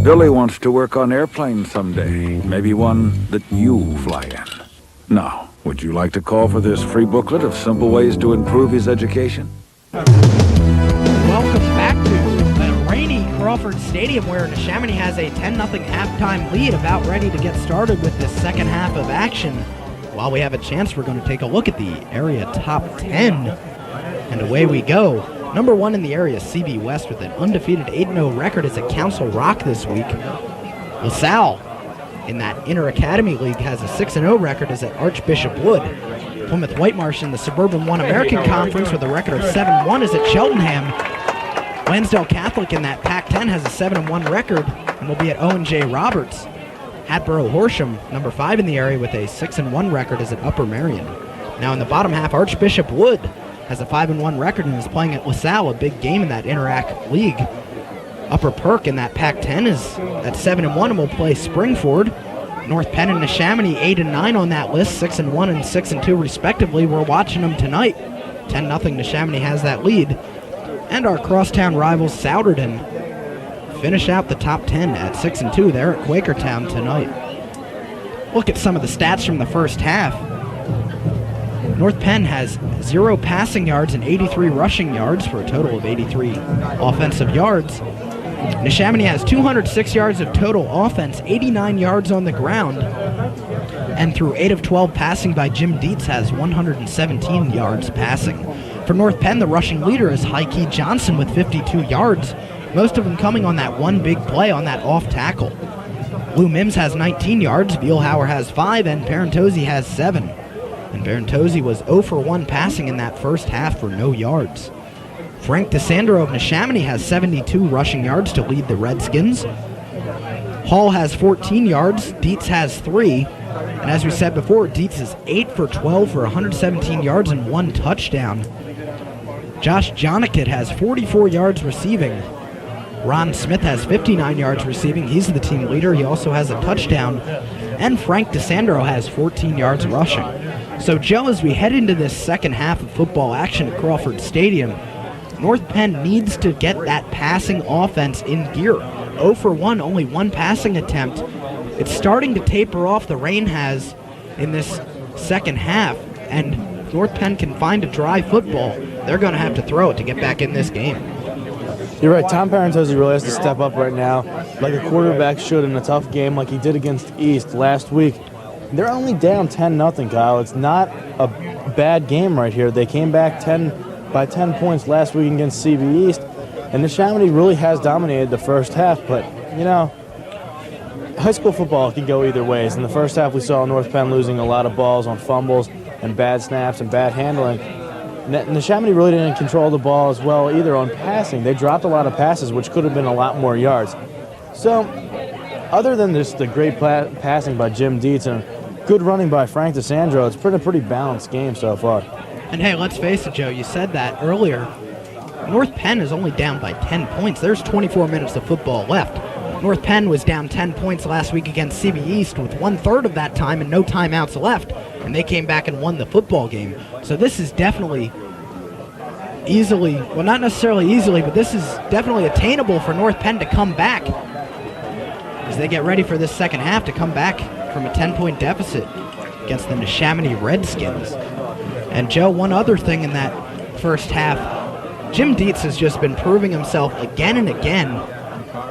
Billy wants to work on airplanes someday. Maybe one that you fly in. Now, would you like to call for this free booklet of simple ways to improve his education? Welcome back to the rainy Crawford Stadium, where Neshaminy has a 10-0 halftime lead, about ready to get started with the second half of action. While we have a chance, we're going to take a look at the area top 10. And away we go. Number 1 in the area, CB West, with an undefeated 8-0 record, is at Council Rock this week. LaSalle, in that Inter-Academy League, has a 6-0 record, is at Archbishop Wood. Plymouth Whitemarsh in the Suburban 1 American Conference with a record of 7-1 is at Cheltenham. Lansdale Catholic in that Pac-10 has a 7-1 record and will be at Owen J. Roberts. Hatboro Horsham, number 5 in the area, with a 6-1 record, is at Upper Merion. Now in the bottom half, Archbishop Wood has a 5-1 record and is playing at LaSalle, a big game in that Interac League. Upper Perk in that Pac-10 is at 7-1 and will play Springford. North Penn and Neshaminy 8-9 on that list, 6-1 and 6-2 respectively. We're watching them tonight. 10-0 Neshaminy has that lead. And our crosstown rivals Souderton finish out the top 10 at 6-2. They're at Quakertown tonight. Look at some of the stats from the first half. North Penn has 0 passing yards and 83 rushing yards for a total of 83 offensive yards. Neshaminy has 206 yards of total offense, 89 yards on the ground, and through 8 of 12 passing by Jim Dietz has 117 yards passing. For North Penn, the rushing leader is Heike Johnson with 52 yards, most of them coming on that one big play on that off tackle. Lou Mims has 19 yards, Vielhauer has 5, and Parentozzi has 7. And Parentozzi was 0 for 1 passing in that first half for no yards. Frank DeSandro of Neshaminy has 72 rushing yards to lead the Redskins. Hall has 14 yards, Dietz has 3, and as we said before, Dietz is 8 for 12 for 117 yards and 1 touchdown. Josh Jonikit has 44 yards receiving. Ron Smith has 59 yards receiving. He's the team leader. He also has a touchdown. And Frank DeSandro has 14 yards rushing. So, Joe, as we head into this second half of football action at Crawford Stadium, North Penn needs to get that passing offense in gear. 0 for 1, only 1 passing attempt. It's starting to taper off. The rain has in this second half, and North Penn can find a dry football. They're going to have to throw it to get back in this game. You're right. Tom Parentozzi really has to step up right now, like a quarterback should in a tough game like he did against East last week. They're only down 10-0, Kyle. It's not a bad game right here. They came back by 10 points last week against CB East, and Neshaminy really has dominated the first half, but, you know, high school football can go either ways. In the first half, we saw North Penn losing a lot of balls on fumbles and bad snaps and bad handling. Neshaminy really didn't control the ball as well either on passing. They dropped a lot of passes, which could have been a lot more yards. So, other than just the great passing by Jim Dietz and good running by Frank DeSandro, it's been a pretty balanced game so far. And hey, let's face it, Joe, you said that earlier. North Penn is only down by 10 points. There's 24 minutes of football left. North Penn was down 10 points last week against CB East with 1/3 of that time and no timeouts left, and they came back and won the football game. So this is definitely easily, well, not necessarily easily, but this is definitely attainable for North Penn to come back as they get ready for this second half to come back from a 10-point deficit against the Neshaminy Redskins. And Joe, one other thing in that first half, Jim Dietz has just been proving himself again and again.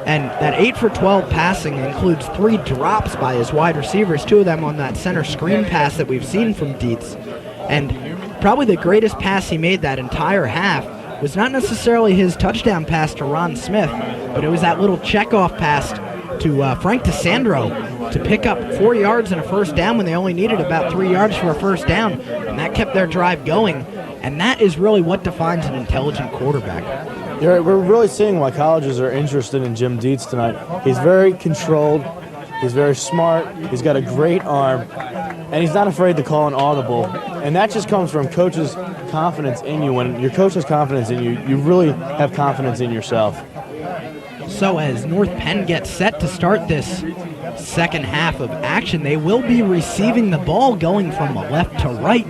And that 8 for 12 passing includes 3 drops by his wide receivers, 2 of them on that center screen pass that we've seen from Dietz. And probably the greatest pass he made that entire half was not necessarily his touchdown pass to Ron Smith, but it was that little checkoff pass to Frank DeSandro to pick up 4 yards and a first down when they only needed about 3 yards for a first down, and that kept their drive going. And that is really what defines an intelligent quarterback. You're right. We're really seeing why colleges are interested in Jim Dietz tonight. He's very controlled. He's very smart. He's got a great arm. And he's not afraid to call an audible. And that just comes from coach's confidence in you. When your coach has confidence in you, you really have confidence in yourself. So as North Penn gets set to start this second half of action, they will be receiving the ball going from left to right.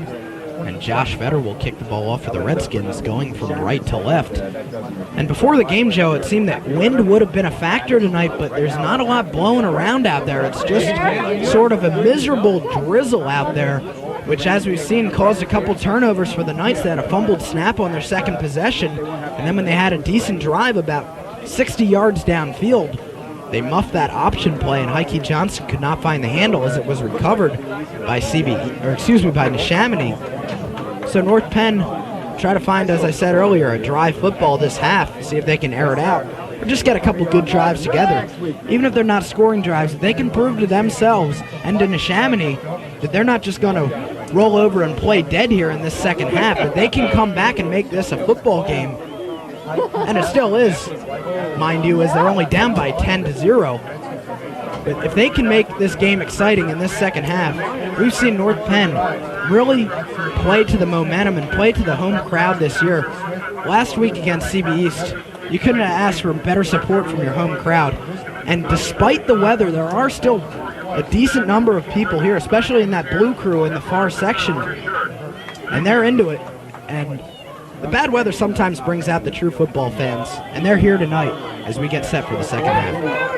And Josh Vetter will kick the ball off for the Redskins, going from right to left. And before the game, Joe, it seemed that wind would have been a factor tonight, but there's not a lot blowing around out there. It's just sort of a miserable drizzle out there, which, as we've seen, caused a couple turnovers for the Knights. They had a fumbled snap on their second possession, and then when they had a decent drive about 60 yards downfield, they muffed that option play, and Heike Johnson could not find the handle as it was recovered by by Neshaminy. So North Penn try to find, as I said earlier, a dry football this half, see if they can air it out, or just get a couple good drives together. Even if they're not scoring drives, they can prove to themselves and to Neshaminy that they're not just going to roll over and play dead here in this second half, that they can come back and make this a football game. And it still is, mind you, as they're only down by 10-0. But if they can make this game exciting in this second half, we've seen North Penn really play to the momentum and play to the home crowd this year. Last week against CB East, you couldn't have asked for better support from your home crowd. And despite the weather, there are still a decent number of people here, especially in that blue crew in the far section. And they're into it. And the bad weather sometimes brings out the true football fans, and they're here tonight as we get set for the second half.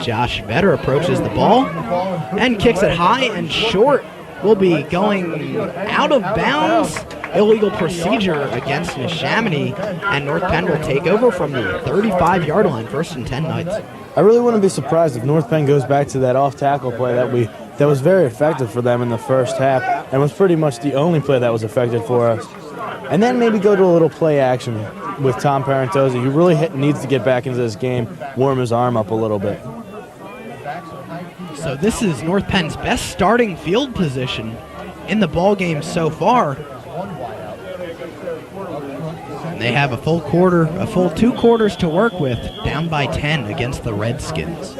Josh Vetter approaches the ball and kicks it high and short. Will be going out of bounds. Illegal procedure against Neshaminy, and North Penn will take over from the 35-yard line, 1st and 10 Knights. I really wouldn't be surprised if North Penn goes back to that off-tackle play that was very effective for them in the first half and was pretty much the only play that was effective for us. And then maybe go to a little play action with Tom Parentozzi, who really needs to get back into this game, warm his arm up a little bit. So this is North Penn's best starting field position in the ball game so far. They have a full 2 quarters to work with, down by 10 against the Redskins.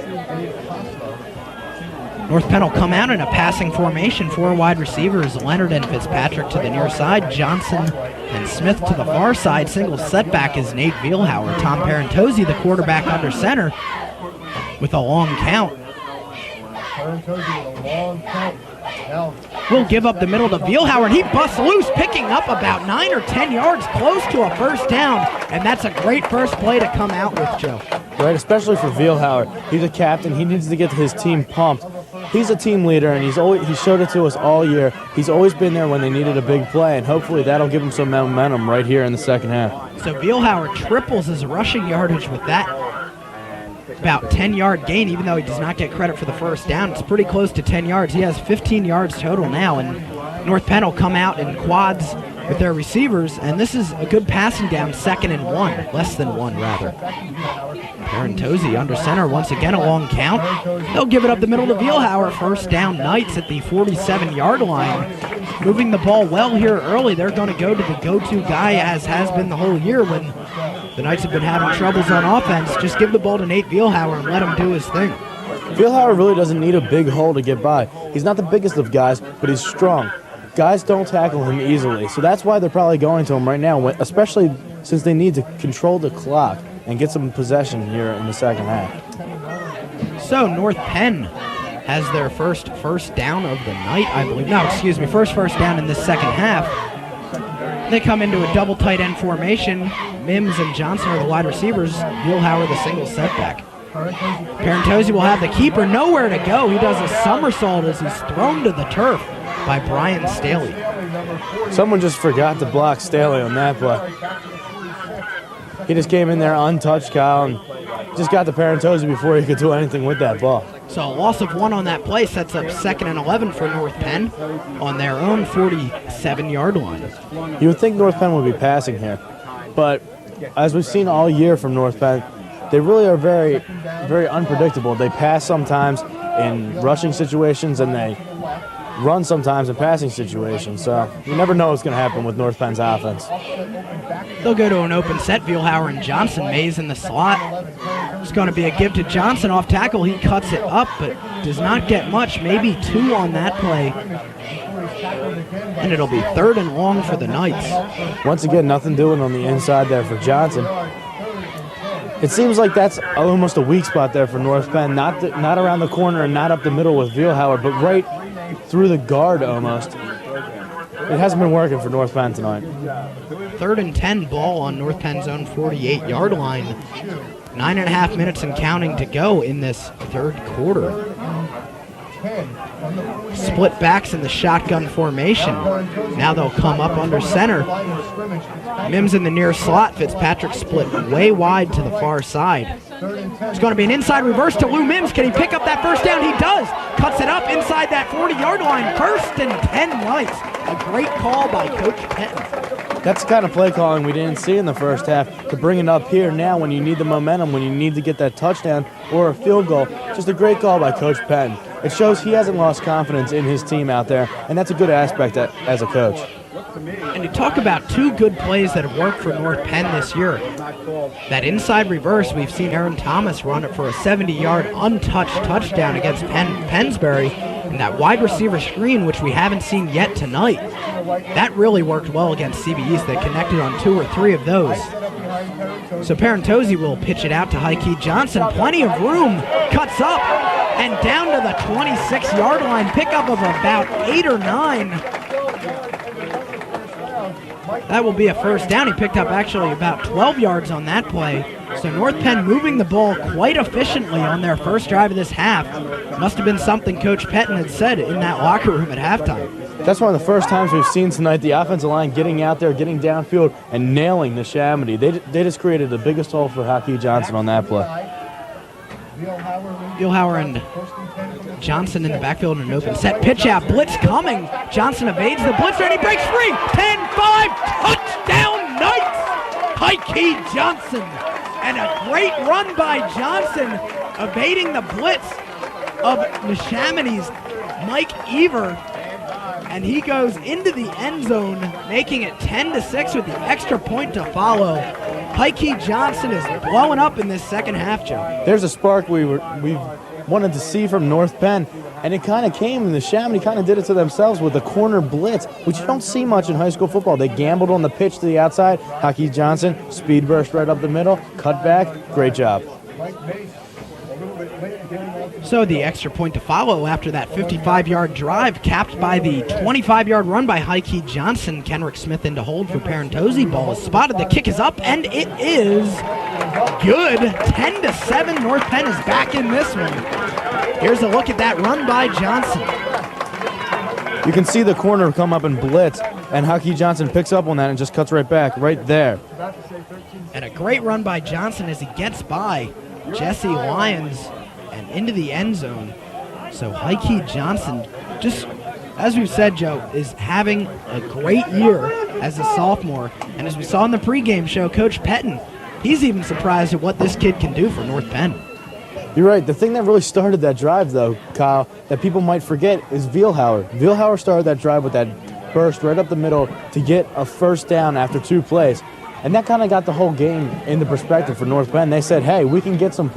North Penn will come out in a passing formation, 4 wide receivers, Leonard and Fitzpatrick to the near side, Johnson and Smith to the far side. Single setback is Nate Vielhauer. Tom Parentozzi, the quarterback, under center with a long count. Will give up the middle to Vielhauer, and he busts loose, picking up about 9 or 10 yards, close to a first down, and that's a great first play to come out with, Joe. Right, especially for Vielhauer. He's a captain. He needs to get his team pumped. He's a team leader, and he showed it to us all year. He's always been there when they needed a big play, and hopefully that'll give him some momentum right here in the second half. So Vielhauer triples his rushing yardage with that about 10-yard gain, even though he does not get credit for the first down. It's pretty close to 10 yards. He has 15 yards total now, and North Penn will come out in quads with their receivers, and this is a good passing down, 2nd and 1, less than 1 rather. Parentozzi under center, once again a long count. They'll give it up the middle to Vielhauer, first down Knights at the 47-yard line. Moving the ball well here early. They're going to go to the go-to guy, as has been the whole year when the Knights have been having troubles on offense. Just give the ball to Nate Vielhauer and let him do his thing. Vielhauer really doesn't need a big hole to get by. He's not the biggest of guys, but he's strong. Guys don't tackle him easily, so that's why they're probably going to him right now, especially since they need to control the clock and get some possession here in the second half. So North Penn has their first down of the night, I believe. First down in this second half. They come into a double tight end formation. Mims and Johnson are the wide receivers. Vielhauer the single setback. Parentozzi will have the keeper, nowhere to go. He does a somersault as he's thrown to the turf by Brian Staley. Someone just forgot to block Staley on that play. He just came in there untouched, Kyle, and just got to Parentozzi before he could do anything with that ball. So a loss of 1 on that play sets up 2nd and 11 for North Penn on their own 47-yard line. You would think North Penn would be passing here, but as we've seen all year from North Penn, they really are very, very unpredictable. They pass sometimes in rushing situations, and they run sometimes in passing situations. So you never know what's going to happen with North Penn's offense. They'll go to an open set. Vielhauer and Johnson. Mays in the slot. It's going to be a give to Johnson off tackle. He cuts it up, but does not get much. Maybe 2 on that play. And it'll be 3rd and long for the Knights. Once again, nothing doing on the inside there for Johnson. It seems like that's almost a weak spot there for North Penn. Not around the corner and not up the middle with Vielhauer, but right through the guard almost. It hasn't been working for North Penn tonight. 3rd and 10 ball on North Penn's own 48-yard line. 9.5 minutes and counting to go in this third quarter. Split backs in the shotgun formation. Now they'll come up under center. Mims in the near slot. Fitzpatrick split way wide to the far side. It's going to be an inside reverse to Lou Mims. Can he pick up that first down? He does. Cuts it up inside that 40-yard line. 1st and 10 Knights. A great call by Coach Penn. That's the kind of play calling we didn't see in the first half, to bring it up here now when you need the momentum, when you need to get that touchdown or a field goal. Just a great call by Coach Penn. It shows he hasn't lost confidence in his team out there, and that's a good aspect as a coach. And you talk about two good plays that have worked for North Penn this year. That inside reverse, we've seen Aaron Thomas run it for a 70-yard untouched touchdown against Pennsbury, and that wide receiver screen, which we haven't seen yet tonight. That really worked well against CB East. They connected on 2 or 3 of those. So Parentozzi will pitch it out to Heike Johnson. Plenty of room. Cuts up and down to the 26-yard line. Pickup of about 8 or 9. That will be a first down. He picked up actually about 12 yards on that play. So North Penn moving the ball quite efficiently on their first drive of this half. Must have been something Coach Penn had said in that locker room at halftime. That's one of the first times we've seen tonight the offensive line getting out there, getting downfield, and nailing Neshaminy. They just created the biggest hole for Heike Johnson on that play. Vielhauer and Johnson in the backfield in an open set. Pitch out, blitz coming. Johnson evades the blitzer and he breaks free. 10-5, touchdown Knights! Heike Johnson. And a great run by Johnson, evading the blitz of Neshaminy's Mike Ever. And he goes into the end zone, making it 10-6 with the extra point to follow. Heike Johnson is blowing up in this second half, Joe. There's a spark we wanted to see from North Penn, and it kind of came, and the Neshaminy kind of did it to themselves with the corner blitz, which you don't see much in high school football. They gambled on the pitch to the outside. Heike Johnson, speed burst right up the middle, cut back, great job. So the extra point to follow after that 55-yard drive, capped by the 25-yard run by Heike Johnson. Kenrick Smith into hold for Parentozzi. Ball is spotted. The kick is up, and it is good. 10-7. North Penn is back in this one. Here's a look at that run by Johnson. You can see the corner come up and blitz, and Heike Johnson picks up on that and just cuts right back, right there. And a great run by Johnson as he gets by Jesse Lyons and into the end zone. So Heike Johnson, just as we've said, Joe, is having a great year as a sophomore. And as we saw in the pregame show, Coach Penn, he's even surprised at what this kid can do for North Penn. You're right. The thing that really started that drive, though, Kyle, that people might forget is Vielhauer. Vielhauer started that drive with that burst right up the middle to get a first down after 2 plays. And that kind of got the whole game into perspective for North Penn. They said, hey, we can get some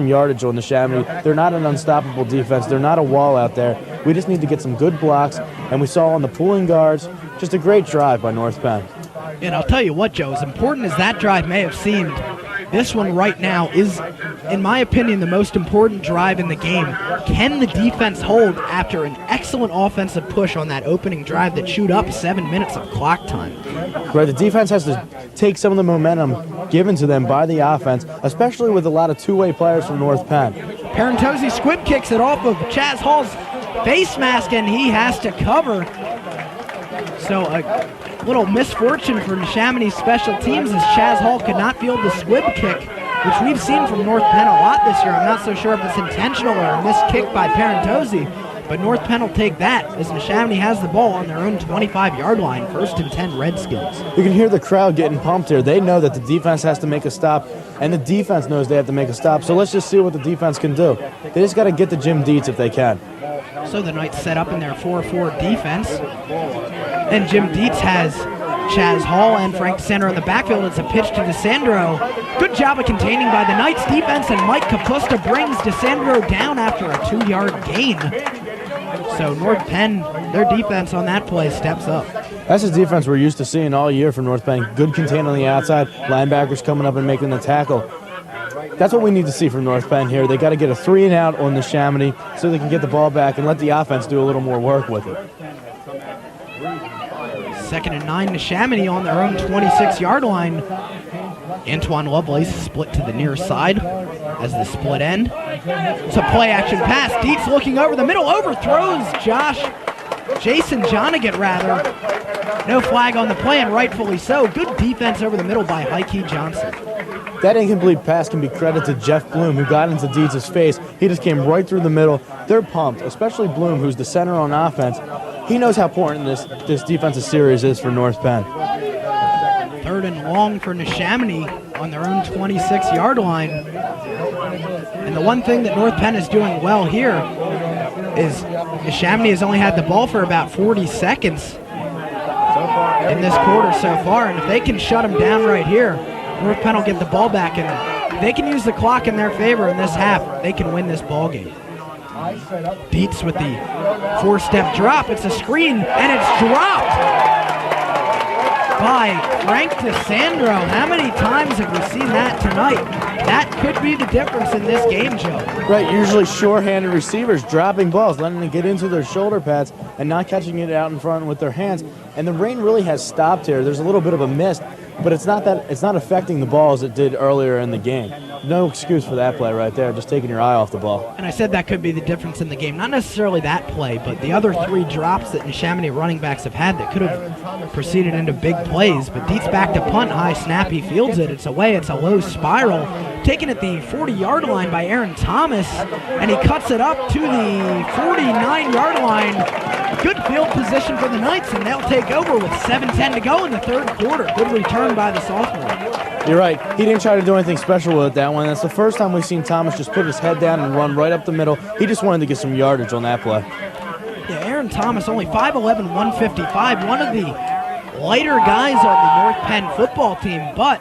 yardage on the Neshaminy. They're not an unstoppable defense. They're not a wall out there. We just need to get some good blocks. And we saw on the pulling guards, just a great drive by North Penn. And I'll tell you what, Joe, as important as that drive may have seemed, this one right now is, in my opinion, the most important drive in the game. Can the defense hold after an excellent offensive push on that opening drive that chewed up 7 minutes of clock time? Right, the defense has to take some of the momentum given to them by the offense, especially with a lot of two-way players from North Penn. Parentozzi squib kicks it off of Chaz Hall's face mask, and he has to cover. So a little misfortune for Neshaminy's special teams as Chaz Hall could not field the squib kick, which we've seen from North Penn a lot this year. I'm not so sure if it's intentional or a missed kick by Parentozzi, but North Penn will take that as Neshaminy has the ball on their own 25-yard line, 1st and 10 Redskins. You can hear the crowd getting pumped here. They know that the defense has to make a stop, and the defense knows they have to make a stop. So let's just see what the defense can do. They just got to get to Jim Dietz if they can. So the Knights set up in their 4-4 defense, and Jim Dietz has Chaz Hall and Frank DeSandro in the backfield. It's a pitch to DeSandro. Good job of containing by the Knights defense, and Mike Kapusta brings DeSandro down after a 2-yard gain. So North Penn, their defense on that play steps up. That's the defense we're used to seeing all year from North Penn. Good contain on the outside, linebackers coming up and making the tackle. That's what we need to see from North Penn here. They got to get a 3-and-out on Neshaminy so they can get the ball back and let the offense do a little more work with it. 2nd and 9, Neshaminy on their own 26-yard line. Antoine Lovelace split to the near side as the split end. It's a play-action pass. Dietz looking over the middle, overthrows Jason Jonigan, rather. No flag on the play, and rightfully so. Good defense over the middle by Heike Johnson. That incomplete pass can be credited to Jeff Bloom, who got into Dietz's face. He just came right through the middle. They're pumped, especially Bloom, who's the center on offense. He knows how important this defensive series is for North Penn. 3rd and long for Neshaminy on their own 26-yard line. And the one thing that North Penn is doing well here is Neshaminy has only had the ball for about 40 seconds in this quarter so far. And if they can shut them down right here, North Penn will get the ball back. And if they can use the clock in their favor in this half, they can win this ball game. Dietz with the 4-step drop. It's a screen, and it's dropped by Frank DeSandro. How many times have we seen that tonight? That could be the difference in this game, Joe. Right, usually sure-handed receivers dropping balls, letting them get into their shoulder pads and not catching it out in front with their hands. And the rain really has stopped here. There's a little bit of a mist, but it's not affecting the ball as it did earlier in the game. No excuse for that play right there, just taking your eye off the ball. And I said that could be the difference in the game. Not necessarily that play, but the other 3 drops that Neshaminy running backs have had that could have proceeded into big plays. But Dietz back to punt, high snap, he fields it. It's away, it's a low spiral. Taken at the 40-yard line by Aaron Thomas, and he cuts it up to the 49-yard line. Good field position for the Knights, and they'll take over with 7:10 to go in the 3rd quarter. Good return by the sophomore. You're right. He didn't try to do anything special with that one. That's the first time we've seen Thomas just put his head down and run right up the middle. He just wanted to get some yardage on that play. Yeah, Aaron Thomas, only 5'11", 155, one of the lighter guys on the North Penn football team, but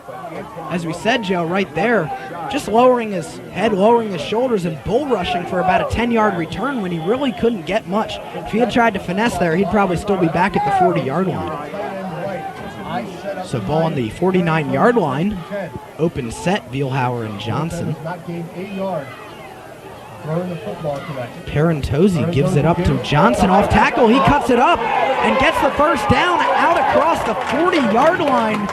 as we said, Joe, right there, just lowering his head, lowering his shoulders, and bull rushing for about a 10-yard return when he really couldn't get much. If he had tried to finesse there, he'd probably still be back at the 40-yard line. So ball on the 49-yard line. Open set, Vielhauer and Johnson. Parentozzi gives it up to Johnson off tackle. He cuts it up and gets the first down out across the 40-yard line.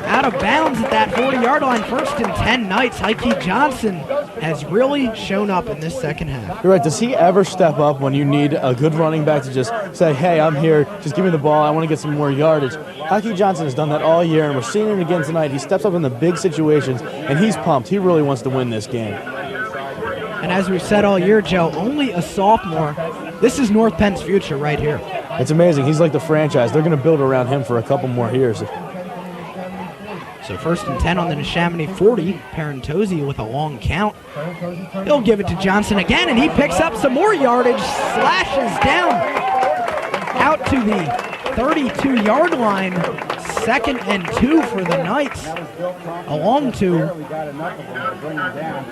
Out of bounds at that 40-yard line. 1st and 10 Knights. Heike Johnson has really shown up in this second half. You're right. Does he ever step up when you need a good running back to just say, hey, I'm here, just give me the ball, I want to get some more yardage? Heike Johnson has done that all year, and we're seeing it again tonight. He steps up in the big situations, and he's pumped. He really wants to win this game. And as we've said all year, Joe, only a sophomore. This is North Penn's future right here. It's amazing. He's like the franchise. They're going to build around him for a couple more years. So 1st and 10 on the Neshaminy 40. Parentozzi with a long count. He'll give it to Johnson again, and he picks up some more yardage. Slashes down out to the 32-yard line. 2nd and 2 for the Knights. A long 2.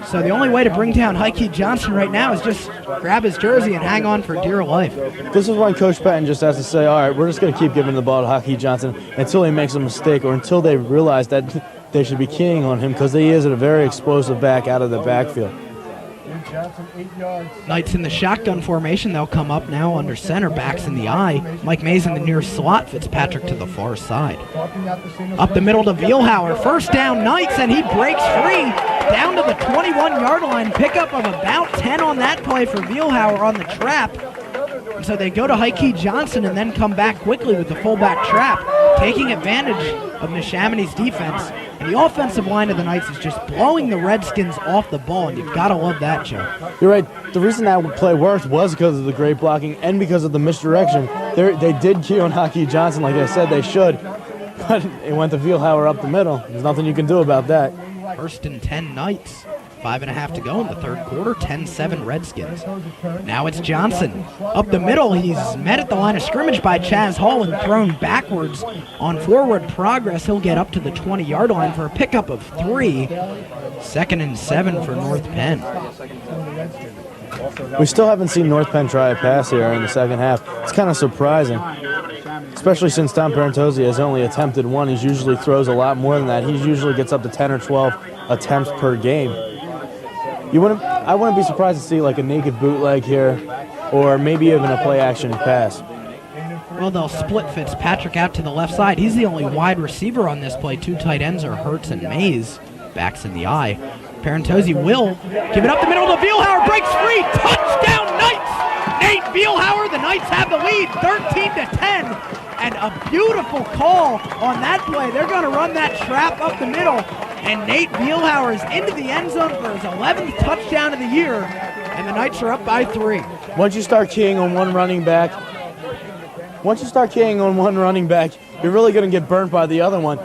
So the only way to bring down Heike Johnson right now is just grab his jersey and hang on for dear life. This is when Coach Patton just has to say, all right, we're just going to keep giving the ball to Heike Johnson until he makes a mistake or until they realize that they should be keying on him because he is a very explosive back out of the backfield. Knights in the shotgun formation. They'll come up now under center, backs in the eye. Mike Mays in the near slot, Fitzpatrick to the far side. Up the middle to Vielhauer. 1st down Knights, and he breaks free down to the 21-yard line. Pickup of about 10 on that play for Vielhauer on the trap. And so they go to Heike Johnson and then come back quickly with the fullback trap, taking advantage of Neshaminy's defense. And the offensive line of the Knights is just blowing the Redskins off the ball, and you've got to love that, Joe. You're right. The reason that play worked was because of the great blocking and because of the misdirection. They did key on Heike Johnson, like I said they should, but it went to Vielhauer up the middle. There's nothing you can do about that. 1st and 10 Knights. 5.5 to go in the 3rd quarter. 10-7 Redskins. Now it's Johnson. Up the middle, he's met at the line of scrimmage by Chaz Hall and thrown backwards. On forward progress, he'll get up to the 20-yard line for a pickup of 3. 2nd and 7 for North Penn. We still haven't seen North Penn try a pass here in the second half. It's kind of surprising, especially since Tom Parentozzi has only attempted one. He usually throws a lot more than that. He usually gets up to 10 or 12 attempts per game. I wouldn't be surprised to see like a naked bootleg here, or maybe even a play-action pass. Well, they'll split Fitzpatrick out to the left side. He's the only wide receiver on this play. Two tight ends are Hurts and Mays. Backs in the eye. Parentozzi will give it up the middle to Vielhauer. Breaks free. Touchdown Knights! Nate Vielhauer. The Knights have the lead, 13-10. And a beautiful call on that play. They're going to run that trap up the middle. And Nate Vielhauer is into the end zone for his 11th touchdown of the year. And the Knights are up by 3. Once you start keying on one running back, you're really going to get burnt by the other one.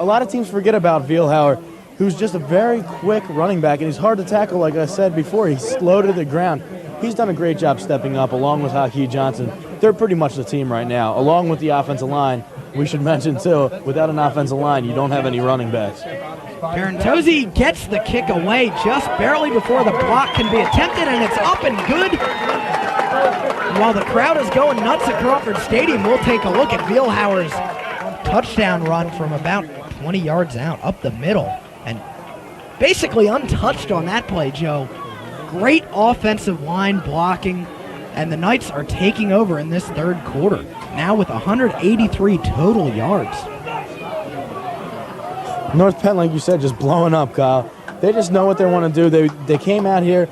A lot of teams forget about Vielhauer, who's just a very quick running back, and he's hard to tackle, like I said before. He's slow to the ground. He's done a great job stepping up, along with Hakeem Johnson. They're pretty much the team right now, along with the offensive line. We should mention, too, without an offensive line, you don't have any running backs. Parentozzi gets the kick away just barely before the block can be attempted, and it's up and good. While the crowd is going nuts at Crawford Stadium, we'll take a look at Vielhauer's touchdown run from about 20 yards out, up the middle, and basically untouched on that play, Joe. Great offensive line blocking, and the Knights are taking over in this third quarter, now with 183 total yards. North Penn, like you said, just blowing up, Kyle. They just know what they want to do. They came out here.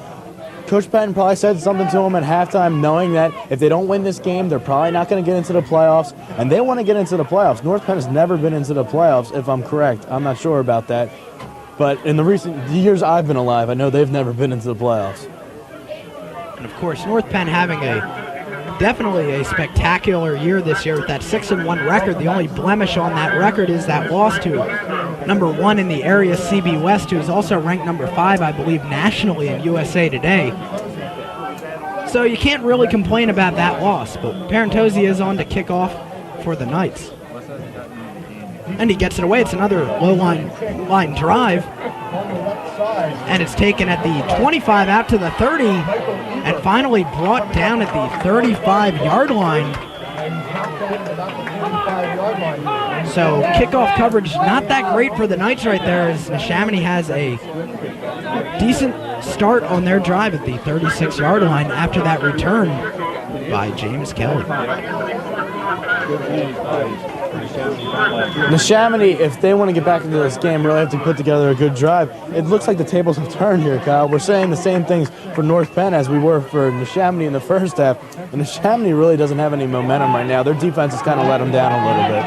Coach Patton probably said something to them at halftime, knowing that if they don't win this game, they're probably not going to get into the playoffs, and they want to get into the playoffs. North Penn has never been into the playoffs, if I'm correct. I'm not sure about that. But in the recent years I've been alive, I know they've never been into the playoffs. And of course, North Penn having definitely a spectacular year this year with that 6-1 record. The only blemish on that record is that loss to number 1 in the area, CB West, who is also ranked number 5, I believe, nationally in USA Today. So you can't really complain about that loss, but Parentozzi is on to kick off for the Knights. And he gets it away. It's another low-line drive. And it's taken at the 25 out to the 30, and finally brought down at the 35-yard line. So kickoff coverage not that great for the Knights right there, as Neshaminy has a decent start on their drive at the 36-yard line after that return by James Kelly. Neshaminy, if they want to get back into this game, really have to put together a good drive. It looks like the tables have turned here, Kyle. We're saying the same things for North Penn as we were for Neshaminy in the first half. And Neshaminy really doesn't have any momentum right now. Their defense has kind of let them down a little bit.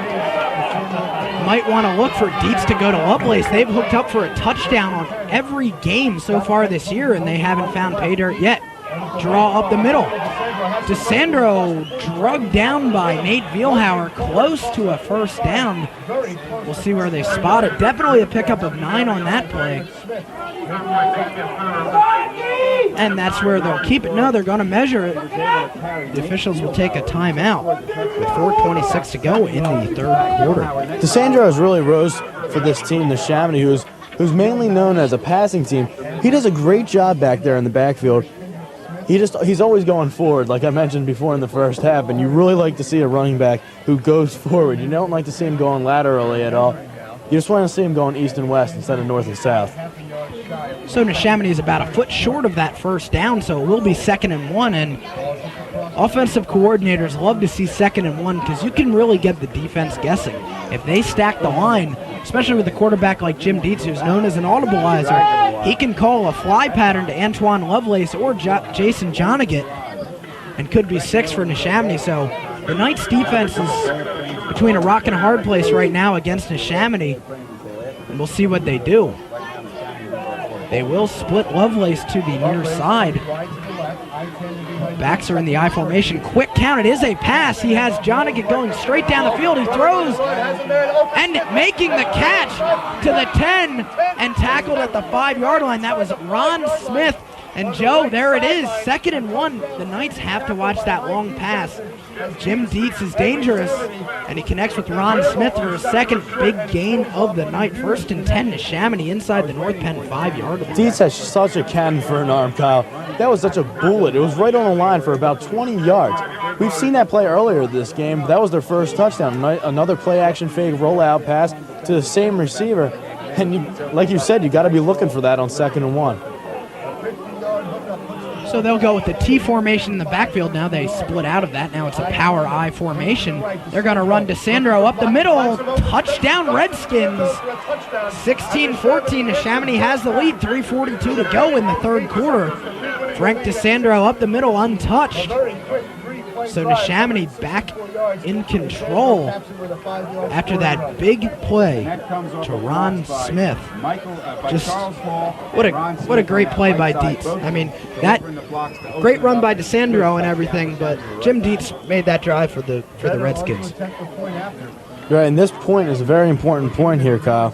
Might want to look for Dietz to go to Lovelace. They've hooked up for a touchdown on every game so far this year, and they haven't found pay dirt yet. Draw up the middle. DeSandro drugged down by Nate Vielhauer, close to a first down. We'll see where they spot it. Definitely a pickup of 9 on that play. And that's where they'll keep it. No, they're going to measure it. The officials will take a timeout with 4:26 to go in the third quarter. DeSandro has really rose for this team, Neshaminy, who's mainly known as a passing team. He does a great job back there in the backfield. He's always going forward, like I mentioned before in the first half, and you really like to see a running back who goes forward. You don't like to see him going laterally at all. You just want to see him going east and west instead of north and south. So Neshaminy is about a foot short of that first down, so it will be 2nd and 1, and offensive coordinators love to see 2nd and 1 because you can really get the defense guessing. If they stack the line, especially with a quarterback like Jim Dietz, who's known as an audibilizer, he can call a fly pattern to Antoine Lovelace or Jason Jonigat, and could be 6 for Neshaminy. So the Knights defense is between a rock and a hard place right now against Neshaminy, and we'll see what they do. They will split Lovelace to the near side. Backs are in the I formation. Quick count. It is a pass. He has Jonigat going straight down the field. He throws and making the catch to the 10 and tackled at the 5-yard line. That was Ron Smith, And Joe, there it is, 2nd and 1. The Knights have to watch that long pass. Jim Dietz is dangerous, and he connects with Ron Smith for his second big gain of the night. 1st and 10 to Neshaminy inside the North Penn 5-yard line. Dietz has such a cannon for an arm, Kyle. That was such a bullet. It was right on the line for about 20 yards. We've seen that play earlier this game. That was their first touchdown. Another play-action fake rollout pass to the same receiver. And like you said, you got to be looking for that on 2nd and 1. So they'll go with the T formation in the backfield. Now they split out of that. Now it's a power I formation. They're going to run DeSandro up the middle. Touchdown Redskins. 16-14. Neshaminy has the lead. 3:42 to go in the 3rd quarter. Frank DeSandro up the middle untouched. So Neshaminy back in control after that big play to Ron Smith. Just what a great play by Dietz. I mean, that great run by DeSandro and everything, but Jim Dietz made that drive for the Redskins. Right, and this point is a very important point here, Kyle.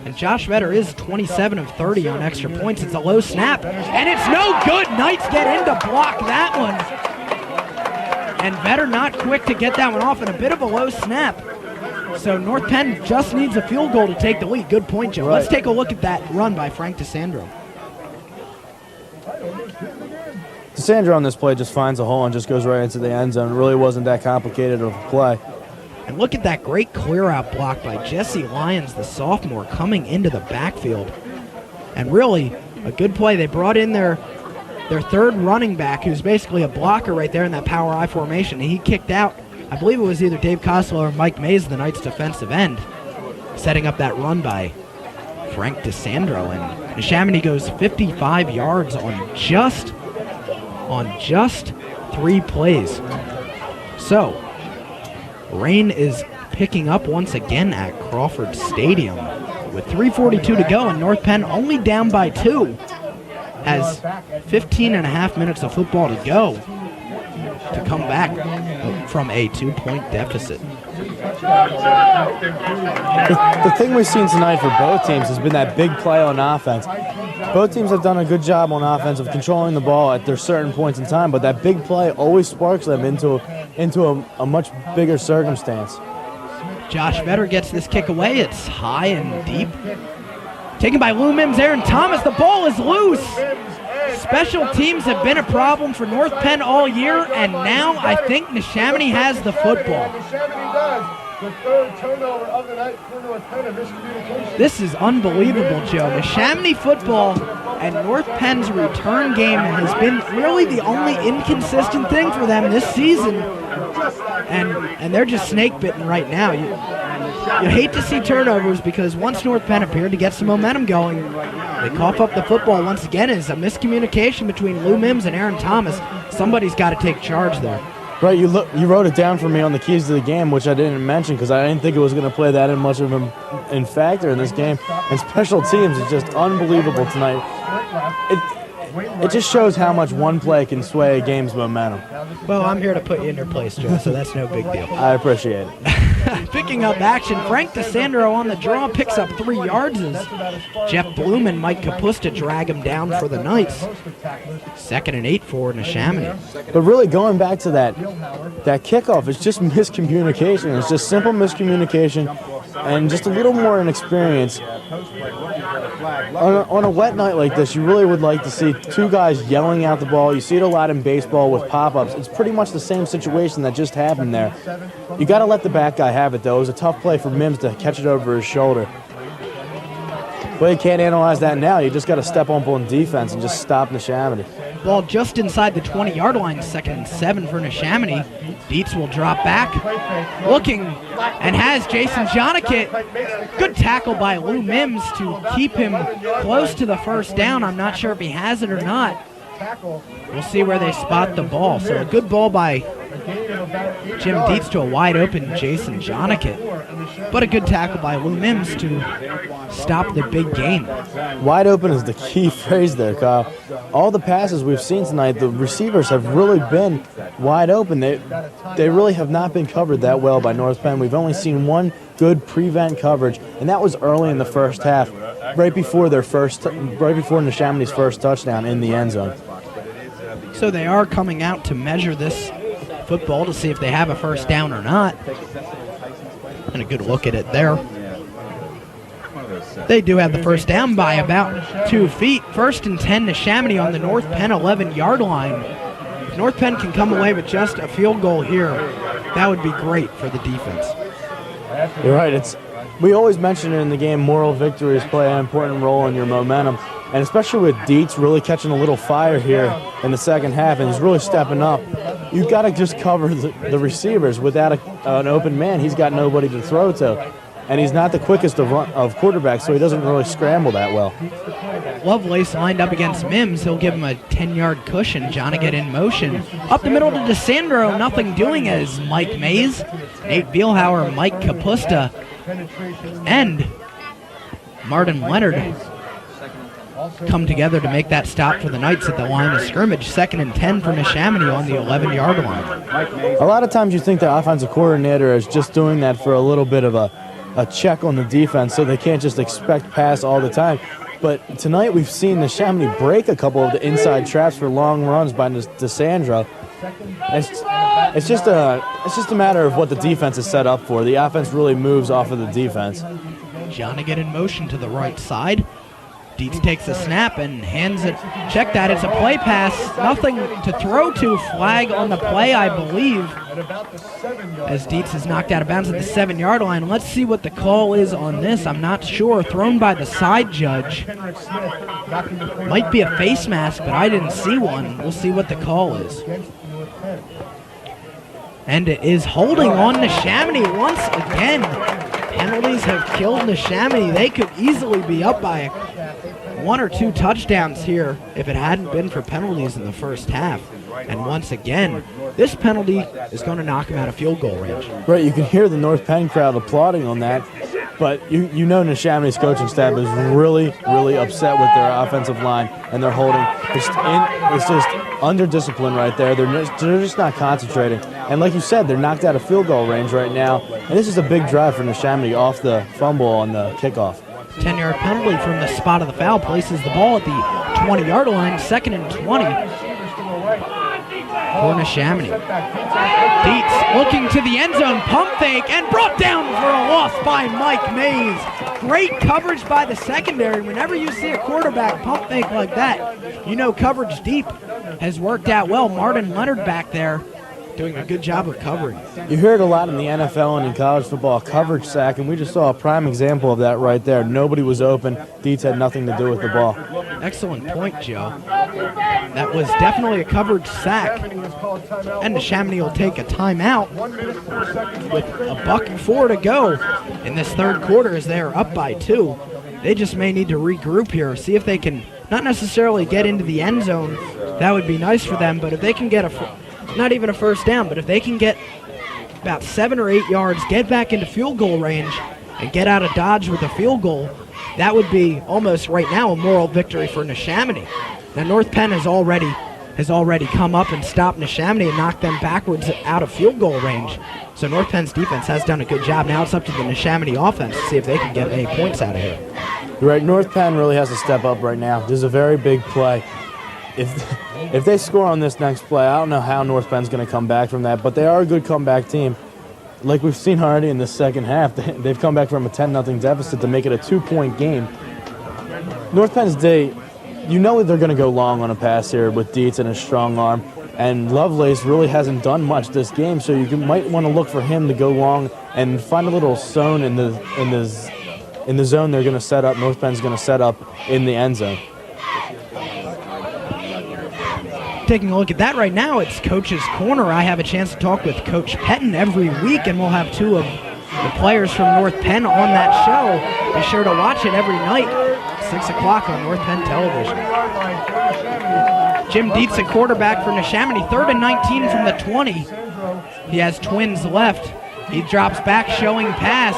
And Josh Vedder is 27 of 30 on extra points. It's a low snap, and it's no good. Knights get in to block that one. And Vedder not quick to get that one off, and a bit of a low snap. So North Penn just needs a field goal to take the lead. Good point, Joe. Right. Let's take a look at that run by Frank DeSandro. DeSandro on this play just finds a hole and just goes right into the end zone. It really wasn't that complicated of a play. And look at that great clear-out block by Jesse Lyons, the sophomore, coming into the backfield. And really, a good play. They brought in their 3rd running back, who's basically a blocker right there in that power I formation. And he kicked out, I believe it was either Dave Costello or Mike Mays, the Knights' defensive end, setting up that run by Frank DeSandro. And Neshaminy goes 55 yards on just 3 plays. So, rain is picking up once again at Crawford Stadium with 3:42 to go, and North Penn only down by 2. Has 15 and a half minutes of football to go to come back from a 2-point deficit. The thing we've seen tonight for both teams has been that big play on offense. Both teams have done a good job on offense of controlling the ball at their certain points in time, but that big play always sparks them into a much bigger circumstance. Josh Vedder gets this kick away. It's high and deep. Taken by Lou Mims, Aaron Thomas. The ball is loose. Special teams have been a problem for North Penn all year, and now I think Neshaminy has the football. The 3rd turnover of the night for North Penn, a miscommunication. This is unbelievable, Joe. Neshaminy football and North Penn's return game has been really the only inconsistent thing for them this season. And they're just snake bitten right now. You hate to see turnovers because once North Penn appeared to get some momentum going, they cough up the football once again. It's a miscommunication between Lou Mims and Aaron Thomas. Somebody's got to take charge there. Right, you wrote it down for me on the keys to the game, which I didn't mention because I didn't think it was going to play that much of a factor in this game. And special teams is just unbelievable tonight. It just shows how much one play can sway a game's momentum. Well, I'm here to put you in your place, Joe, so that's no big deal. I appreciate it. Picking up action, Frank DeSandro on the draw picks up 3 yards as Jeff Bloom and Mike Kapusta drag him down for the Knights. 2nd and 8 for Neshaminy. But really going back to that kickoff, it's just miscommunication. It's just simple miscommunication and just a little more inexperience. On a wet night like this, you really would like to see 2 guys yelling out the ball. You see it a lot in baseball with pop-ups. It's pretty much the same situation that just happened there. You got to let the back guy have it, though. It was a tough play for Mims to catch it over his shoulder. But you can't analyze that now. You just got to step up on defense and just stop Neshaminy. Ball just inside the 20-yard line, 2nd and 7 for Neshaminy. Dietz will drop back, looking, and has Jason Jonikit. Good tackle by Lou Mims to keep him close to the first down. I'm not sure if he has it or not. We'll see where they spot the ball. So a good ball by Jim Dietz to a wide open Jason Jonikit. but a good tackle by Lou Mims to stop the big gain. Wide open is the key phrase there, Kyle. All the passes we've seen tonight, the receivers have really been wide open. They really have not been covered that well by North Penn. We've only seen one good prevent coverage, and that was early in the first half, right before Neshaminy's first touchdown in the end zone. So they are coming out to measure this football to see if they have a first down or not. And a good look at it there. They do have the first down by about 2 feet. 1st and 10, Neshaminy on the North Penn 11-yard line. If North Penn can come away with just a field goal here, that would be great for the defense. You're right. We always mention it in the game, moral victories play an important role in your momentum. And especially with Dietz really catching a little fire here in the second half, and he's really stepping up. You've got to just cover the receivers. Without an open man, he's got nobody to throw to. And he's not the quickest of quarterbacks, so he doesn't really scramble that well. Lovelace lined up against Mims. He'll give him a 10-yard cushion. Jonigat in motion. Up the middle to DeSandro. Nothing doing as Mike Mays, Nate Bielhauer, Mike Kapusta, and Martin Leonard come together to make that stop for the Knights at the line of scrimmage. 2nd and 10 for Neshaminy on the 11-yard line. A lot of times you think the offensive coordinator is just doing that for a little bit of a check on the defense so they can't just expect pass all the time. But tonight we've seen Neshaminy break a couple of the inside traps for long runs by DeSandro. It's just a matter of what the defense is set up for. The offense really moves off of the defense. Jonigat in motion to the right side. Dietz takes a snap and hands it. Check that, it's a play pass. Nothing to throw to. Flag on the play, I believe, as Dietz is knocked out of bounds at the 7-yard line. Let's see what the call is on this. I'm not sure. Thrown by the side judge. Might be a face mask, but I didn't see one. We'll see what the call is. And it is holding on Neshaminy once again. Penalties have killed Neshaminy. They could easily be up by 1 or 2 touchdowns here if it hadn't been for penalties in the first half. And once again, this penalty is going to knock him out of field goal range. Right, you can hear the North Penn crowd applauding on that, but you know Neshaminy's coaching staff is really, really upset with their offensive line and their holding. It's just under discipline right there. They're just not concentrating. And like you said, they're knocked out of field goal range right now. And this is a big drive for Neshaminy off the fumble on the kickoff. 10-yard penalty from the spot of the foul places the ball at the 20-yard line. 2nd and 20 for Neshaminy. Dietz looking to the end zone, pump fake, and brought down for a loss by Mike Mays. Great coverage by the secondary. Whenever you see a quarterback pump fake like that, you know coverage deep has worked out well. Martin Leonard back there doing a good job of covering. You hear it a lot in the NFL and in college football, coverage sack, and we just saw a prime example of that right there. Nobody was open. Dietz had nothing to do with the ball. Excellent point, Joe. That was definitely a coverage sack. And Neshaminy will take a timeout with $1:04 to go in this third quarter as they are up by 2. They just may need to regroup here, see if they can not necessarily get into the end zone. That would be nice for them, but if they can get not even a first down, but if they can get about 7 or 8 yards, get back into field goal range, and get out of Dodge with a field goal, that would be almost right now a moral victory for Neshaminy. Now North Penn has already come up and stopped Neshaminy and knocked them backwards out of field goal range. So North Penn's defense has done a good job. Now it's up to the Neshaminy offense to see if they can get any points out of here. You're right, North Penn really has to step up right now. This is a very big play. If they score on this next play, I don't know how North Penn's going to come back from that, but they are a good comeback team. Like we've seen already in the second half, they've come back from a 10-0 deficit to make it a 2-point game. North Penn's day, you know they're going to go long on a pass here with Dietz and a strong arm, and Lovelace really hasn't done much this game, so you might want to look for him to go long and find a little zone in the zone they're going to set up. North Penn's going to set up in the end zone. Taking a look at that right now, it's Coach's Corner. I have a chance to talk with Coach Pettin every week, and we'll have 2 of the players from North Penn on that show. Be sure to watch it every night, 6 o'clock on North Penn Television. Jim Dietz, a quarterback for Neshaminy, 3rd and 19 from the 20. He has twins left. He drops back, showing pass.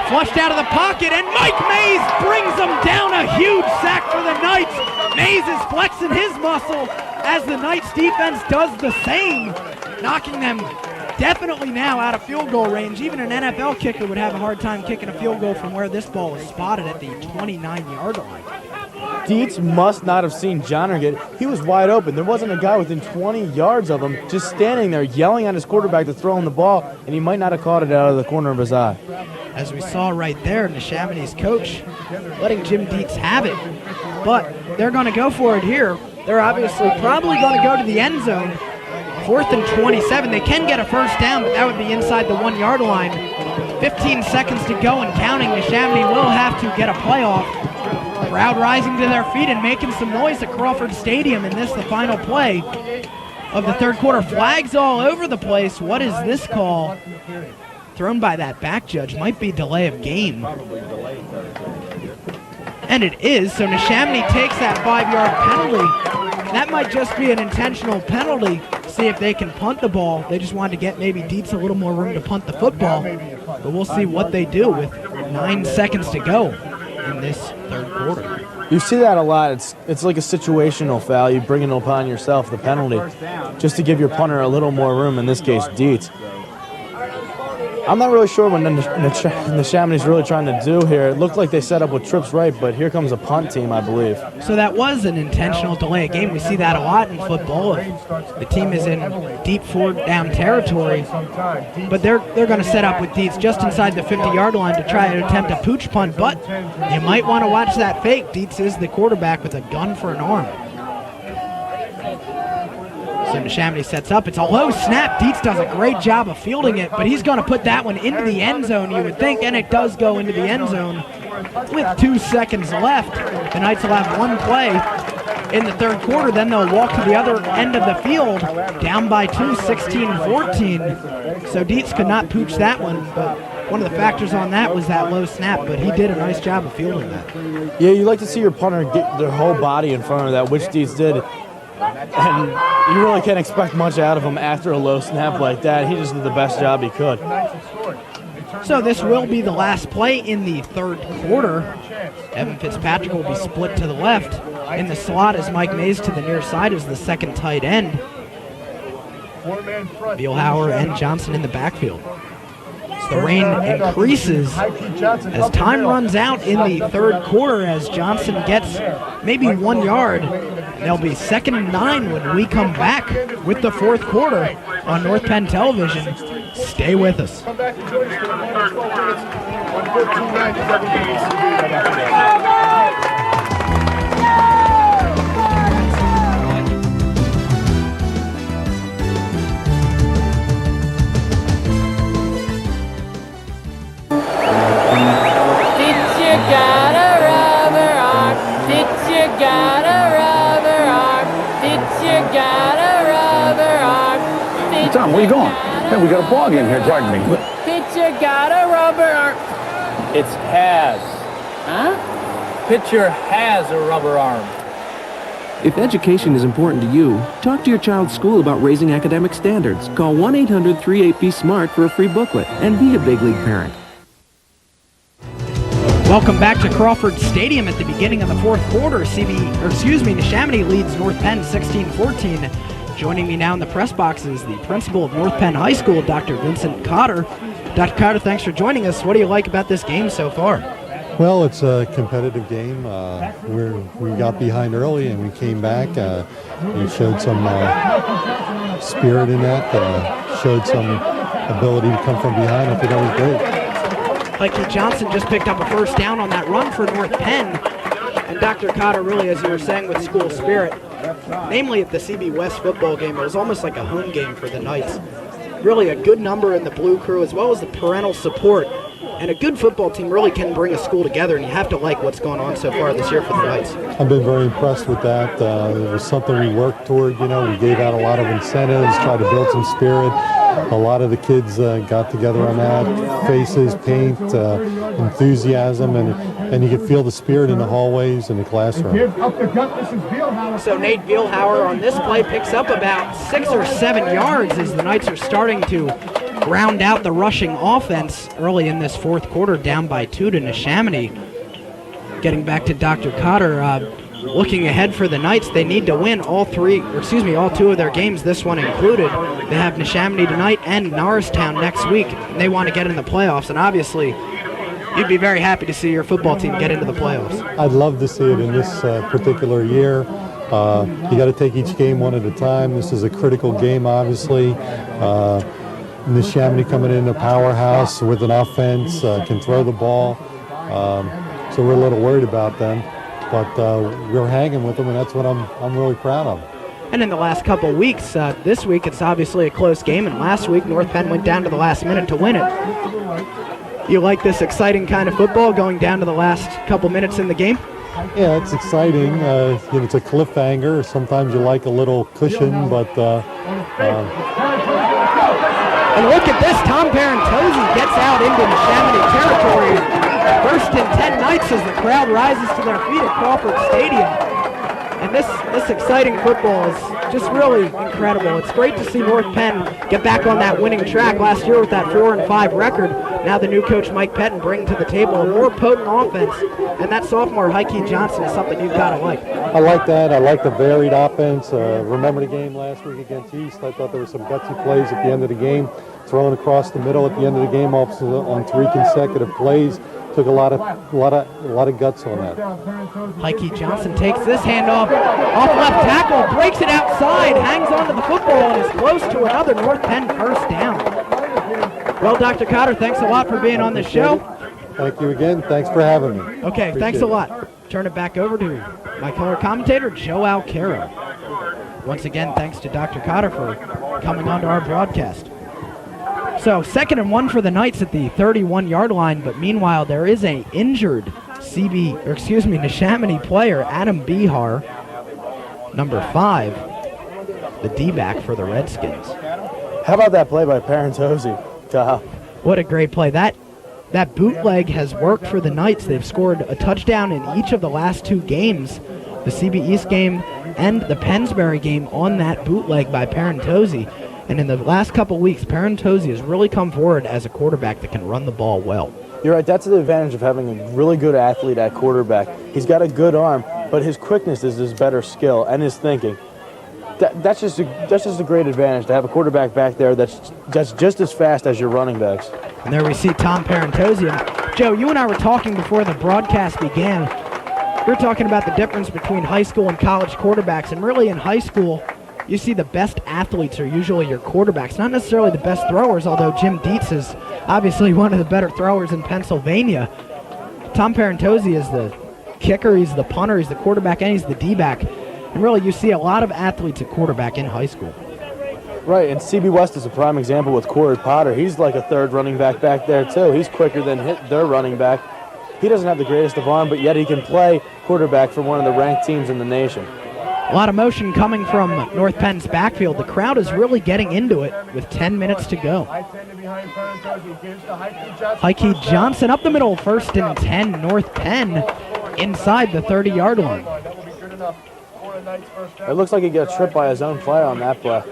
Flushed out of the pocket, and Mike Mays brings them down. A huge sack for the Knights. Mays is flexing his muscle as the Knights defense does the same, knocking them definitely now out of field goal range. Even an NFL kicker would have a hard time kicking a field goal from where this ball is spotted at the 29-yard line. Dietz must not have seen Johnerget. He was wide open. There wasn't a guy within 20 yards of him just standing there yelling at his quarterback to throw him the ball, and he might not have caught it out of the corner of his eye. As we saw right there, Neshaminy's coach letting Jim Dietz have it. But they're going to go for it here. They're obviously probably going to go to the end zone. 4th and 27. They can get a first down, but that would be inside the 1-yard line. 15 seconds to go and counting. Neshaminy will have to get a playoff. Crowd rising to their feet and making some noise at Crawford Stadium, and this the final play of the third quarter. Flags all over the place. What is this call? Thrown by that back judge. Might be delay of game. And it is, so Neshaminy takes that 5-yard penalty. That might just be an intentional penalty. See if they can punt the ball. They just wanted to get maybe Dietz a little more room to punt the football. But we'll see what they do with 9 seconds to go in this third quarter. You see that a lot. It's like a situational foul. You bring it upon yourself, the penalty, just to give your punter a little more room, in this case, Dietz. I'm not really sure what Neshaminy's really trying to do here. It looked like they set up with trips right, but here comes a punt team, I believe. So that was an intentional delay of game. We see that a lot in football. If the team is in deep 4-down territory, but they're going to set up with Dietz just inside the 50-yard line to try to attempt a pooch punt, but you might want to watch that fake. Dietz is the quarterback with a gun for an arm. So Neshaminy sets up. It's a low snap. Dietz does a great job of fielding it, but he's going to put that one into the end zone, you would think, and it does go into the end zone with 2 seconds left. The Knights will have one play in the third quarter. Then they'll walk to the other end of the field, down by 2, 16-14. So Dietz could not pooch that one, but one of the factors on that was that low snap, but he did a nice job of fielding that. Yeah, you like to see your punter get their whole body in front of that, which Dietz did. And you really can't expect much out of him after a low snap like that. He just did the best job he could. So this will be the last play in the third quarter. Evan Fitzpatrick will be split to the left. In the slot is Mike Mays, to the near side is the second tight end. Bielhauer and Johnson in the backfield. The rain increases as time runs out in the third quarter, as Johnson gets maybe 1 yard. They'll be 2nd and 9 when we come back with the fourth quarter on North Penn Television. Stay with us. Tom, where you going? Hey, we got a ball game here. Pardon me. Pitcher got a rubber arm. It's has. Huh? Pitcher has a rubber arm. If education is important to you, talk to your child's school about raising academic standards. Call 1-800-38-BE-SMART for a free booklet and be a big league parent. Welcome back to Crawford Stadium at the beginning of the fourth quarter. Neshaminy leads North Penn 16-14. Joining me now in the press box is the principal of North Penn High School, Dr. Vincent Cotter. Dr. Cotter, thanks for joining us. What do you like about this game so far? Well, it's a competitive game. We got behind early and we came back. We showed some spirit in that, showed some ability to come from behind. I think that was great. Mikey Johnson just picked up a first down on that run for North Penn. And Dr. Cotter, really, as you were saying, with school spirit, namely at the CB West football game, it was almost like a home game for the Knights. Really a good number in the blue crew, as well as the parental support. And a good football team really can bring a school together, and you have to like what's going on so far this year for the Knights. I've been very impressed with that. It was something we worked toward. We gave out a lot of incentives, tried to build some spirit. A lot of the kids got together on that. Faces, paint, enthusiasm, and you could feel the spirit in the hallways and the classroom. So Nate Bielhauer on this play picks up about 6 or 7 yards as the Knights are starting to ground out the rushing offense early in this fourth quarter, down by 2 to Neshaminy. Getting back to Dr. Cotter, looking ahead for the Knights, they need to win all 2 of their games, this one included. They have Neshaminy tonight and Norristown next week, and they want to get in the playoffs, and obviously you'd be very happy to see your football team get into the playoffs. I'd love to see it in this particular year. You got to take each game one at a time. This is a critical game, obviously. Neshaminy coming in a powerhouse with an offense, can throw the ball. So we're a little worried about them. But we're hanging with them, and that's what I'm really proud of. And in the last couple weeks, this week it's obviously a close game, and last week North Penn went down to the last minute to win it. You like this exciting kind of football going down to the last couple minutes in the game? Yeah, it's exciting. It's a cliffhanger. Sometimes you like a little cushion, but... And look at this, Tom Parentozzi gets out into Neshaminy territory. First and 10 Knights as the crowd rises to their feet at Crawford Stadium. And this exciting football is just really incredible. It's great to see North Penn get back on that winning track last year with that 4-5 record. Now the new coach Mike Pettin bringing to the table a more potent offense, and that sophomore Heike Johnson is something you've got to like. I like that. I like the varied offense. Remember the game last week against East? I thought there were some gutsy plays at the end of the game, thrown across the middle at the end of the game on 3 consecutive plays. Took a lot of guts on that. Heike Johnson takes this handoff off left tackle, breaks it outside, hangs onto the football, and is close to another North Penn first down. Well, Dr. Cotter, thanks a lot for being on the show. Thank you again. Thanks for having me. Okay, thanks a lot. Turn it back over to my color commentator, Joe Alcaro. Once again, thanks to Dr. Cotter for coming on to our broadcast. So 2nd and 1 for the Knights at the 31-yard line, but meanwhile there is a injured Neshaminy player, Adam Bihar, number 5, the D-back for the Redskins. How about that play by Parentozzi, Kyle? What a great play. That bootleg has worked for the Knights. They've scored a touchdown in each of the last 2 games, the CB East game and the Pennsbury game, on that bootleg by Parentozzi. And in the last couple weeks, Parentozzi has really come forward as a quarterback that can run the ball well. You're right. That's the advantage of having a really good athlete at quarterback. He's got a good arm, but his quickness is his better skill and his thinking. That's just a great advantage to have a quarterback back there that's just as fast as your running backs. And there we see Tom Parentozzi. And Joe, you and I were talking before the broadcast began. We were talking about the difference between high school and college quarterbacks, and really in high school, you see the best athletes are usually your quarterbacks, not necessarily the best throwers, although Jim Dietz is obviously one of the better throwers in Pennsylvania. Tom Parentozzi is the kicker, he's the punter, he's the quarterback, and he's the D-back. And really, you see a lot of athletes at quarterback in high school. Right, and CB West is a prime example with Corey Potter. He's like a third running back there, too. He's quicker than their running back. He doesn't have the greatest of arm, but yet he can play quarterback for one of the ranked teams in the nation. A lot of motion coming from North Penn's backfield. The crowd is really getting into it with 10 minutes to go. Heike Johnson up the middle, 1st and 10, North Penn inside the 30-yard line. It looks like he got tripped by his own player on that play.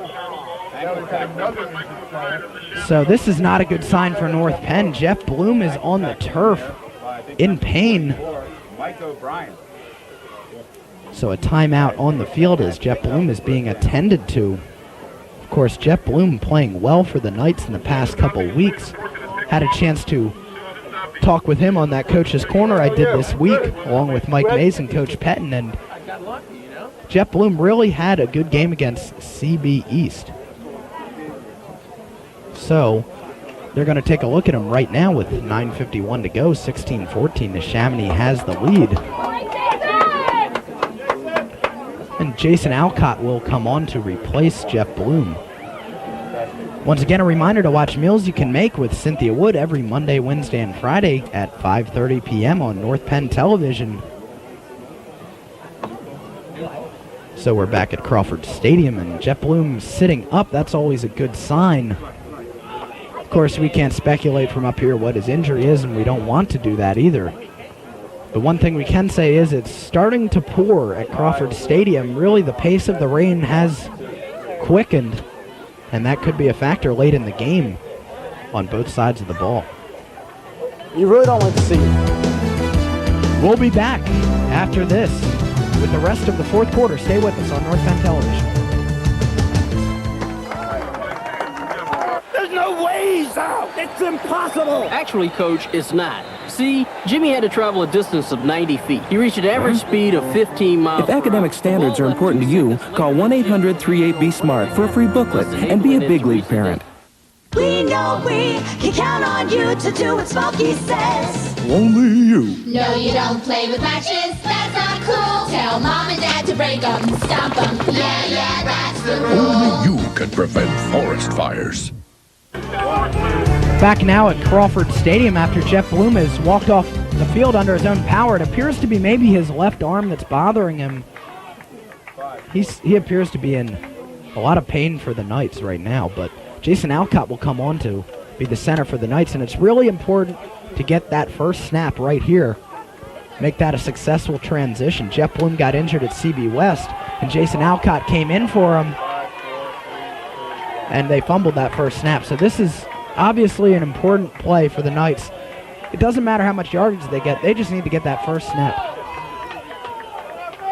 So this is not a good sign for North Penn. Jeff Bloom is on the turf in pain. So a timeout on the field as Jeff Bloom is being attended to. Of course, Jeff Bloom playing well for the Knights in the past couple weeks. Had a chance to talk with him on that Coach's Corner I did this week, along with Mike Mays and Coach Pettin, and Jeff Bloom really had a good game against CB East. So they're going to take a look at him right now with 9:51 to go, 16-14. Neshaminy has the lead. And Jason Alcott will come on to replace Jeff Bloom. Once again, a reminder to watch Meals You Can Make with Cynthia Wood every Monday, Wednesday, and Friday at 5:30 p.m. on North Penn Television. So we're back at Crawford Stadium, and Jeff Bloom sitting up. That's always a good sign. Of course, we can't speculate from up here what his injury is, and we don't want to do that either. The one thing we can say is it's starting to pour at Crawford Stadium. Really, the pace of the rain has quickened, and that could be a factor late in the game. on both sides of the ball. You really don't like to see it. We'll be back after this with the rest of the fourth quarter. Stay with us on North Penn Television. There's no ways out. It's impossible. Actually, Coach, it's not. See, Jimmy had to travel a distance of 90 feet. He reached an average speed of 15 miles. If academic standards are important to you, call 1-800-38-BE-SMART for a free booklet and be a big league parent. We know we can count on you to do what Smokey says. Only you. No, you don't play with matches. That's not cool. Tell mom and dad to break them, stomp them. Yeah, that's the rule. Only you can prevent forest fires. Back now at Crawford Stadium after Jeff Bloom has walked off the field under his own power. It appears to be maybe his left arm that's bothering him. He appears to be in a lot of pain for the Knights right now, but Jason Alcott will come on to be the center for the Knights, and it's really important to get that first snap right here, make that a successful transition. Jeff Bloom got injured at CB West, and Jason Alcott came in for him, and they fumbled that first snap. So this is obviously an important play for the Knights. It doesn't matter how much yardage they get, they just need to get that first snap.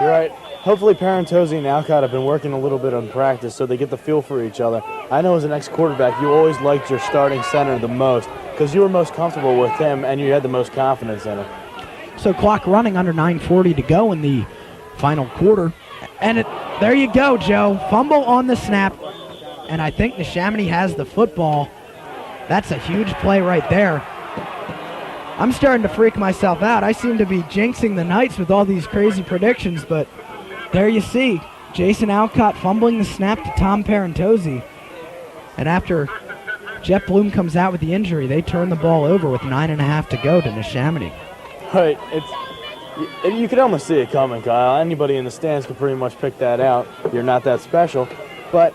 You're right. Hopefully Parentozzi and Alcott have been working a little bit on practice so they get the feel for each other. I know as an ex-quarterback, you always liked your starting center the most because you were most comfortable with him and you had the most confidence in him. So clock running, under 9:40 to go in the final quarter. And there you go, Joe. Fumble on the snap. And I think Neshaminy has the football. That's a huge play right there. I'm starting to freak myself out. I seem to be jinxing the Knights with all these crazy predictions, but there you see Jason Alcott fumbling the snap to Tom Parentozzi. And after Jeff Bloom comes out with the injury, they turn the ball over with 9.5 to go to Neshaminy. Right. You can almost see it coming, Kyle. Anybody in the stands could pretty much pick that out. You're not that special. But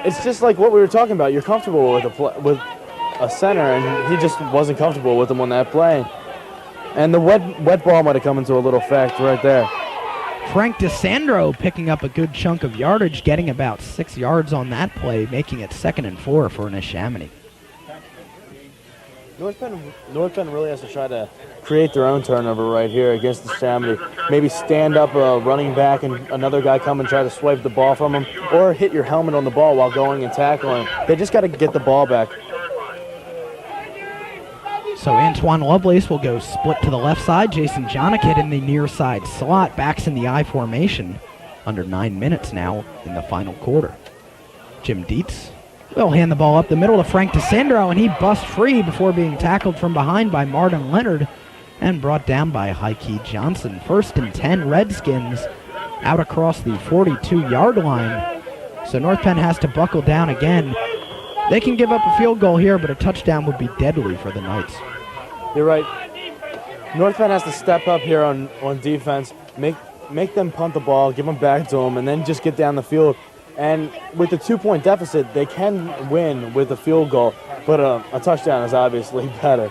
it's just like what we were talking about. You're comfortable with a center, and he just wasn't comfortable with him on that play. And the wet ball might have come into a little effect right there. Frank DeSandro picking up a good chunk of yardage, getting about 6 yards on that play, making it 2nd and 4 for Neshaminy. North Penn really has to try to create their own turnover right here against Neshaminy. Maybe stand up a running back and another guy come and try to swipe the ball from him, or hit your helmet on the ball while going and tackling. They just got to get the ball back. So Antoine Lovelace will go split to the left side. Jason Jonikit in the near side slot, backs in the I formation. Under 9 minutes now in the final quarter. Jim Dietz will hand the ball up the middle to Frank DeSandro, and he busts free before being tackled from behind by Martin Leonard and brought down by Heike Johnson. 1st and 10 Redskins out across the 42-yard line. So North Penn has to buckle down again. They can give up a field goal here, but a touchdown would be deadly for the Knights. You're right. North Penn has to step up here on defense, make them punt the ball, give them back to them, and then just get down the field. And with the 2-point deficit, they can win with a field goal, but a touchdown is obviously better.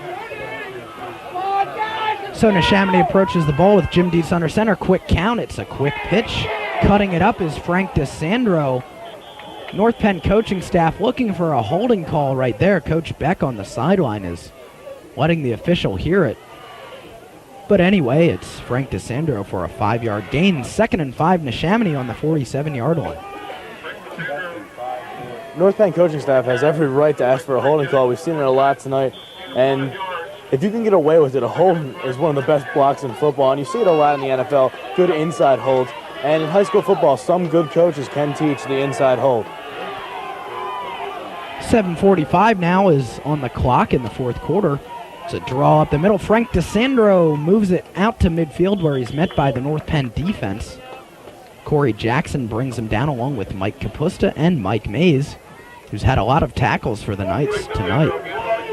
So Neshaminy approaches the ball with Jim Dietz under center. Quick count. It's a quick pitch. Cutting it up is Frank DeSandro. North Penn coaching staff looking for a holding call right there. Coach Beck on the sideline is letting the official hear it. But anyway, it's Frank DeSandro for a 5-yard gain. 2nd and 5, Neshaminy on the 47-yard line. North Penn coaching staff has every right to ask for a holding call. We've seen it a lot tonight. And if you can get away with it, a hold is one of the best blocks in football. And you see it a lot in the NFL, good inside holds. And in high school football, some good coaches can teach the inside hold. 7:45 now is on the clock in the fourth quarter. It's a draw up the middle. Frank DeSandro moves it out to midfield where he's met by the North Penn defense. Corey Jackson brings him down along with Mike Capusta and Mike Mays, who's had a lot of tackles for the Knights tonight.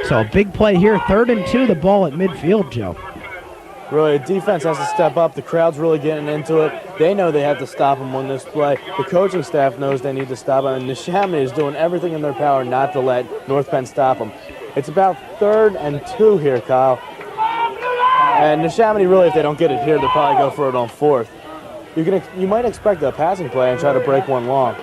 So a big play here, 3rd and 2, the ball at midfield, Joe. Really, the defense has to step up. The crowd's really getting into it. They know they have to stop him on this play. The coaching staff knows they need to stop him. And Neshaminy is doing everything in their power not to let North Penn stop him. It's about 3rd and 2 here, Kyle. And Neshaminy, really, if they don't get it here, they'll probably go for it on 4th. You might expect a passing play and try to break one long.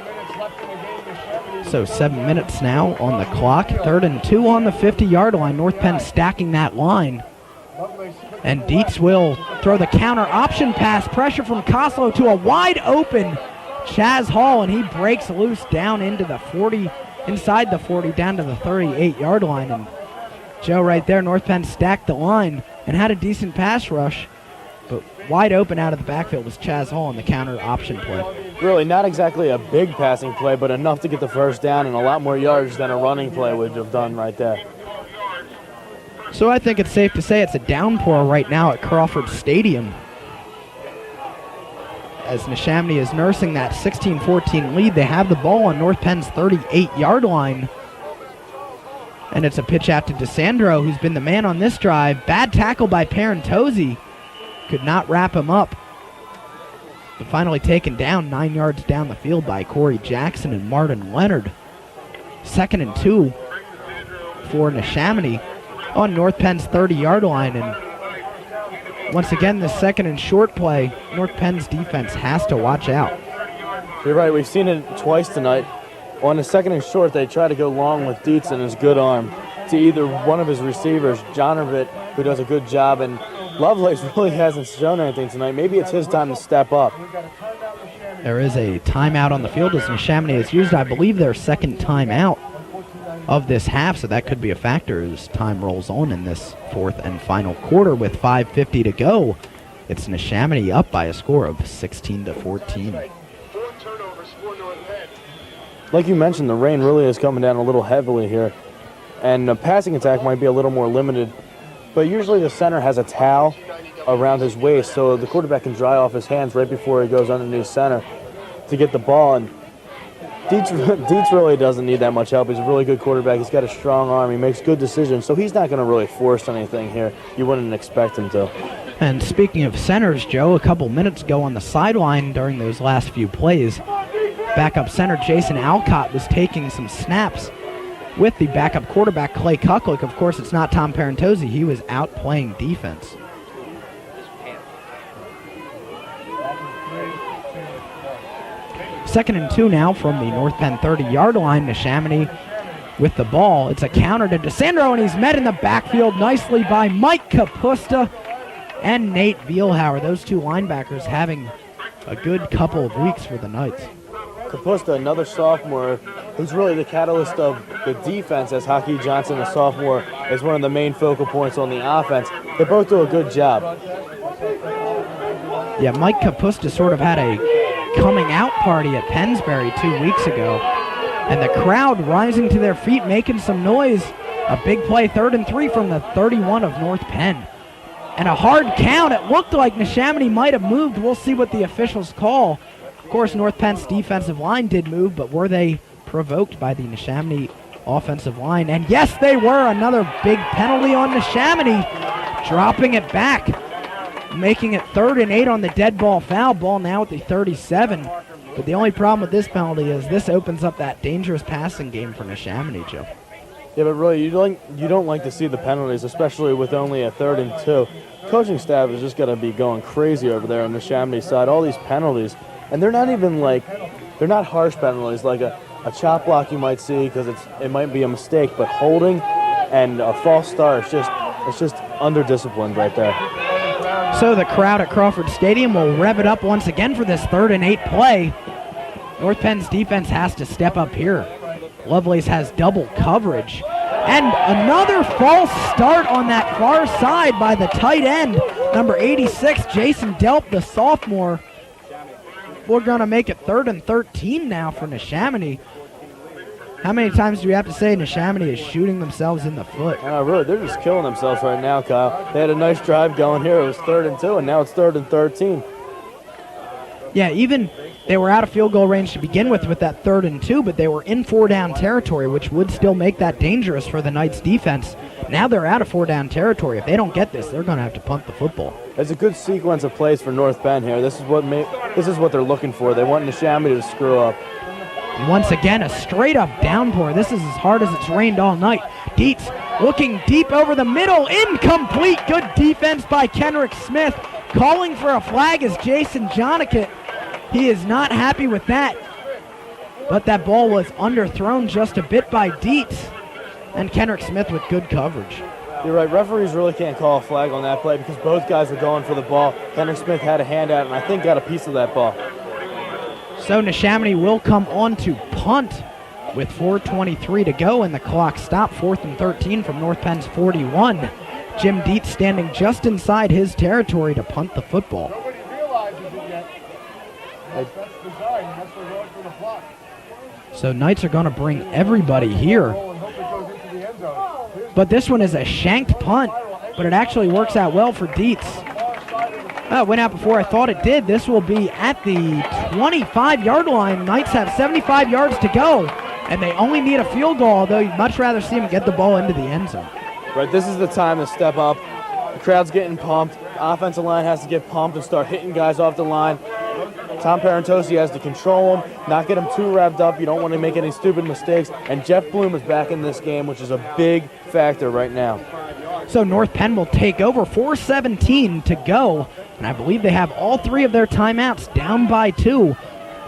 So 7 minutes now on the clock. 3rd and 2 on the 50-yard line. North Penn stacking that line. And Dietz will throw the counter option pass. Pressure from Koslow to a wide open Chaz Hall, and he breaks loose down into the 40, inside the 40, down to the 38-yard line. And Joe, right there, North Penn stacked the line and had a decent pass rush, but wide open out of the backfield was Chaz Hall in the counter option play. Really not exactly a big passing play, but enough to get the first down and a lot more yards than a running play would have done right there. So I think it's safe to say it's a downpour right now at Crawford Stadium, as Neshaminy is nursing that 16-14 lead. They have the ball on North Penn's 38-yard line. And it's a pitch out to DeSandro, who's been the man on this drive. Bad tackle by Parentozzi. Could not wrap him up. But finally taken down 9 yards down the field by Corey Jackson and Martin Leonard. 2nd and 2 for Neshaminy on North Penn's 30-yard line. And once again, the 2nd and short play, North Penn's defense has to watch out. You're right, we've seen it twice tonight. On the 2nd and short, they try to go long with Dietz and his good arm to either one of his receivers, Jonovit, who does a good job, and Lovelace really hasn't shown anything tonight. Maybe it's his time to step up. There is a timeout on the field as Neshaminy has used, I believe, their 2nd timeout of this half, so that could be a factor as time rolls on in this 4th and final quarter with 5:50 to go. It's Neshaminy up by a score of 16-14. Like you mentioned, the rain really is coming down a little heavily here, and the passing attack might be a little more limited, but usually the center has a towel around his waist so the quarterback can dry off his hands right before he goes underneath center to get the ball. And Dietz really doesn't need that much help. He's a really good quarterback. He's got a strong arm. He makes good decisions, so he's not going to really force anything here. You wouldn't expect him to. And speaking of centers, Joe, a couple minutes ago on the sideline during those last few plays, backup center Jason Alcott was taking some snaps with the backup quarterback Clay Kucklick. Of course, it's not Tom Parentozzi. He was out playing defense. Second and 2 now from the North Penn 30-yard line. Neshaminy with the ball. It's a counter to DeSandro, and he's met in the backfield nicely by Mike Kapusta and Nate Bielhauer. Those two linebackers having a good couple of weeks for the Knights. Kapusta, another sophomore, who's really the catalyst of the defense, as Hockey Johnson, a sophomore, is one of the main focal points on the offense. They both do a good job. Yeah, Mike Kapusta sort of had a coming out party at Pennsbury 2 weeks ago, and the crowd rising to their feet, making some noise. A big play, 3rd and 3 from the 31 of North Penn. And a hard count. It looked like Neshaminy might have moved. We'll see what the officials call. Of course, North Penn's defensive line did move, but were they provoked by the Neshaminy offensive line? And yes, they were. Another big penalty on Neshaminy, dropping it back, making it 3rd and 8 on the dead ball foul. Ball now at the 37. But the only problem with this penalty is this opens up that dangerous passing game for Neshaminy, Joe. Yeah, but really, you don't like to see the penalties, especially with only a 3rd and 2. Coaching staff is just going to be going crazy over there on the Neshaminy side. All these penalties. And they're not even they're not harsh penalties like a chop block you might see because it might be a mistake, but holding and a false start, it's just under-disciplined right there. So the crowd at Crawford Stadium will rev it up once again for this 3rd and 8 play. North Penn's defense has to step up here. Lovelace has double coverage. And another false start on that far side by the tight end, number 86, Jason Delp, the sophomore. We're going to make it 3rd and 13 now for Neshaminy. How many times do we have to say Neshaminy is shooting themselves in the foot? Really, they're just killing themselves right now, Kyle. They had a nice drive going here. It was 3rd and 2, and now it's 3rd and 13. Yeah, even they were out of field goal range to begin with that 3rd and 2, but they were in 4-down territory, which would still make that dangerous for the Knights' defense. Now they're out of 4-down territory. If they don't get this, they're going to have to punt the football. It's a good sequence of plays for North Penn here. This is what they're looking for. They want Neshaminy to screw up. Once again, a straight-up downpour. This is as hard as it's rained all night. Dietz looking deep over the middle. Incomplete. Good defense by Kenrick Smith. Calling for a flag is Jason Jonikit. He is not happy with that. but that ball was underthrown just a bit by Dietz. And Kendrick Smith with good coverage. You're right, referees really can't call a flag on that play because both guys were going for the ball. Kendrick Smith had a hand out and I think got a piece of that ball. So Neshaminy will come on to punt with 4:23 to go, and the clock stopped. 4th and 13 from North Penn's 41. Jim Dietz standing just inside his territory to punt the football. Nobody realizes it yet. That's design. That's where they're going for the block. So Knights are going to bring everybody here. And hope it goes into the end zone. But this one is a shanked punt, but it actually works out well for Dietz. It went out before I thought it did. This will be at the 25-yard line. Knights have 75 yards to go, and they only need a field goal, although you'd much rather see them get the ball into the end zone. Right, this is the time to step up. The crowd's getting pumped. The offensive line has to get pumped and start hitting guys off the line. Tom Parentosi has to control them, not get them too revved up. You don't want to make any stupid mistakes. And Jeff Bloom is back in this game, which is a big factor right now. So North Penn will take over. 4:17 to go. And I believe they have all three of their timeouts down by 2.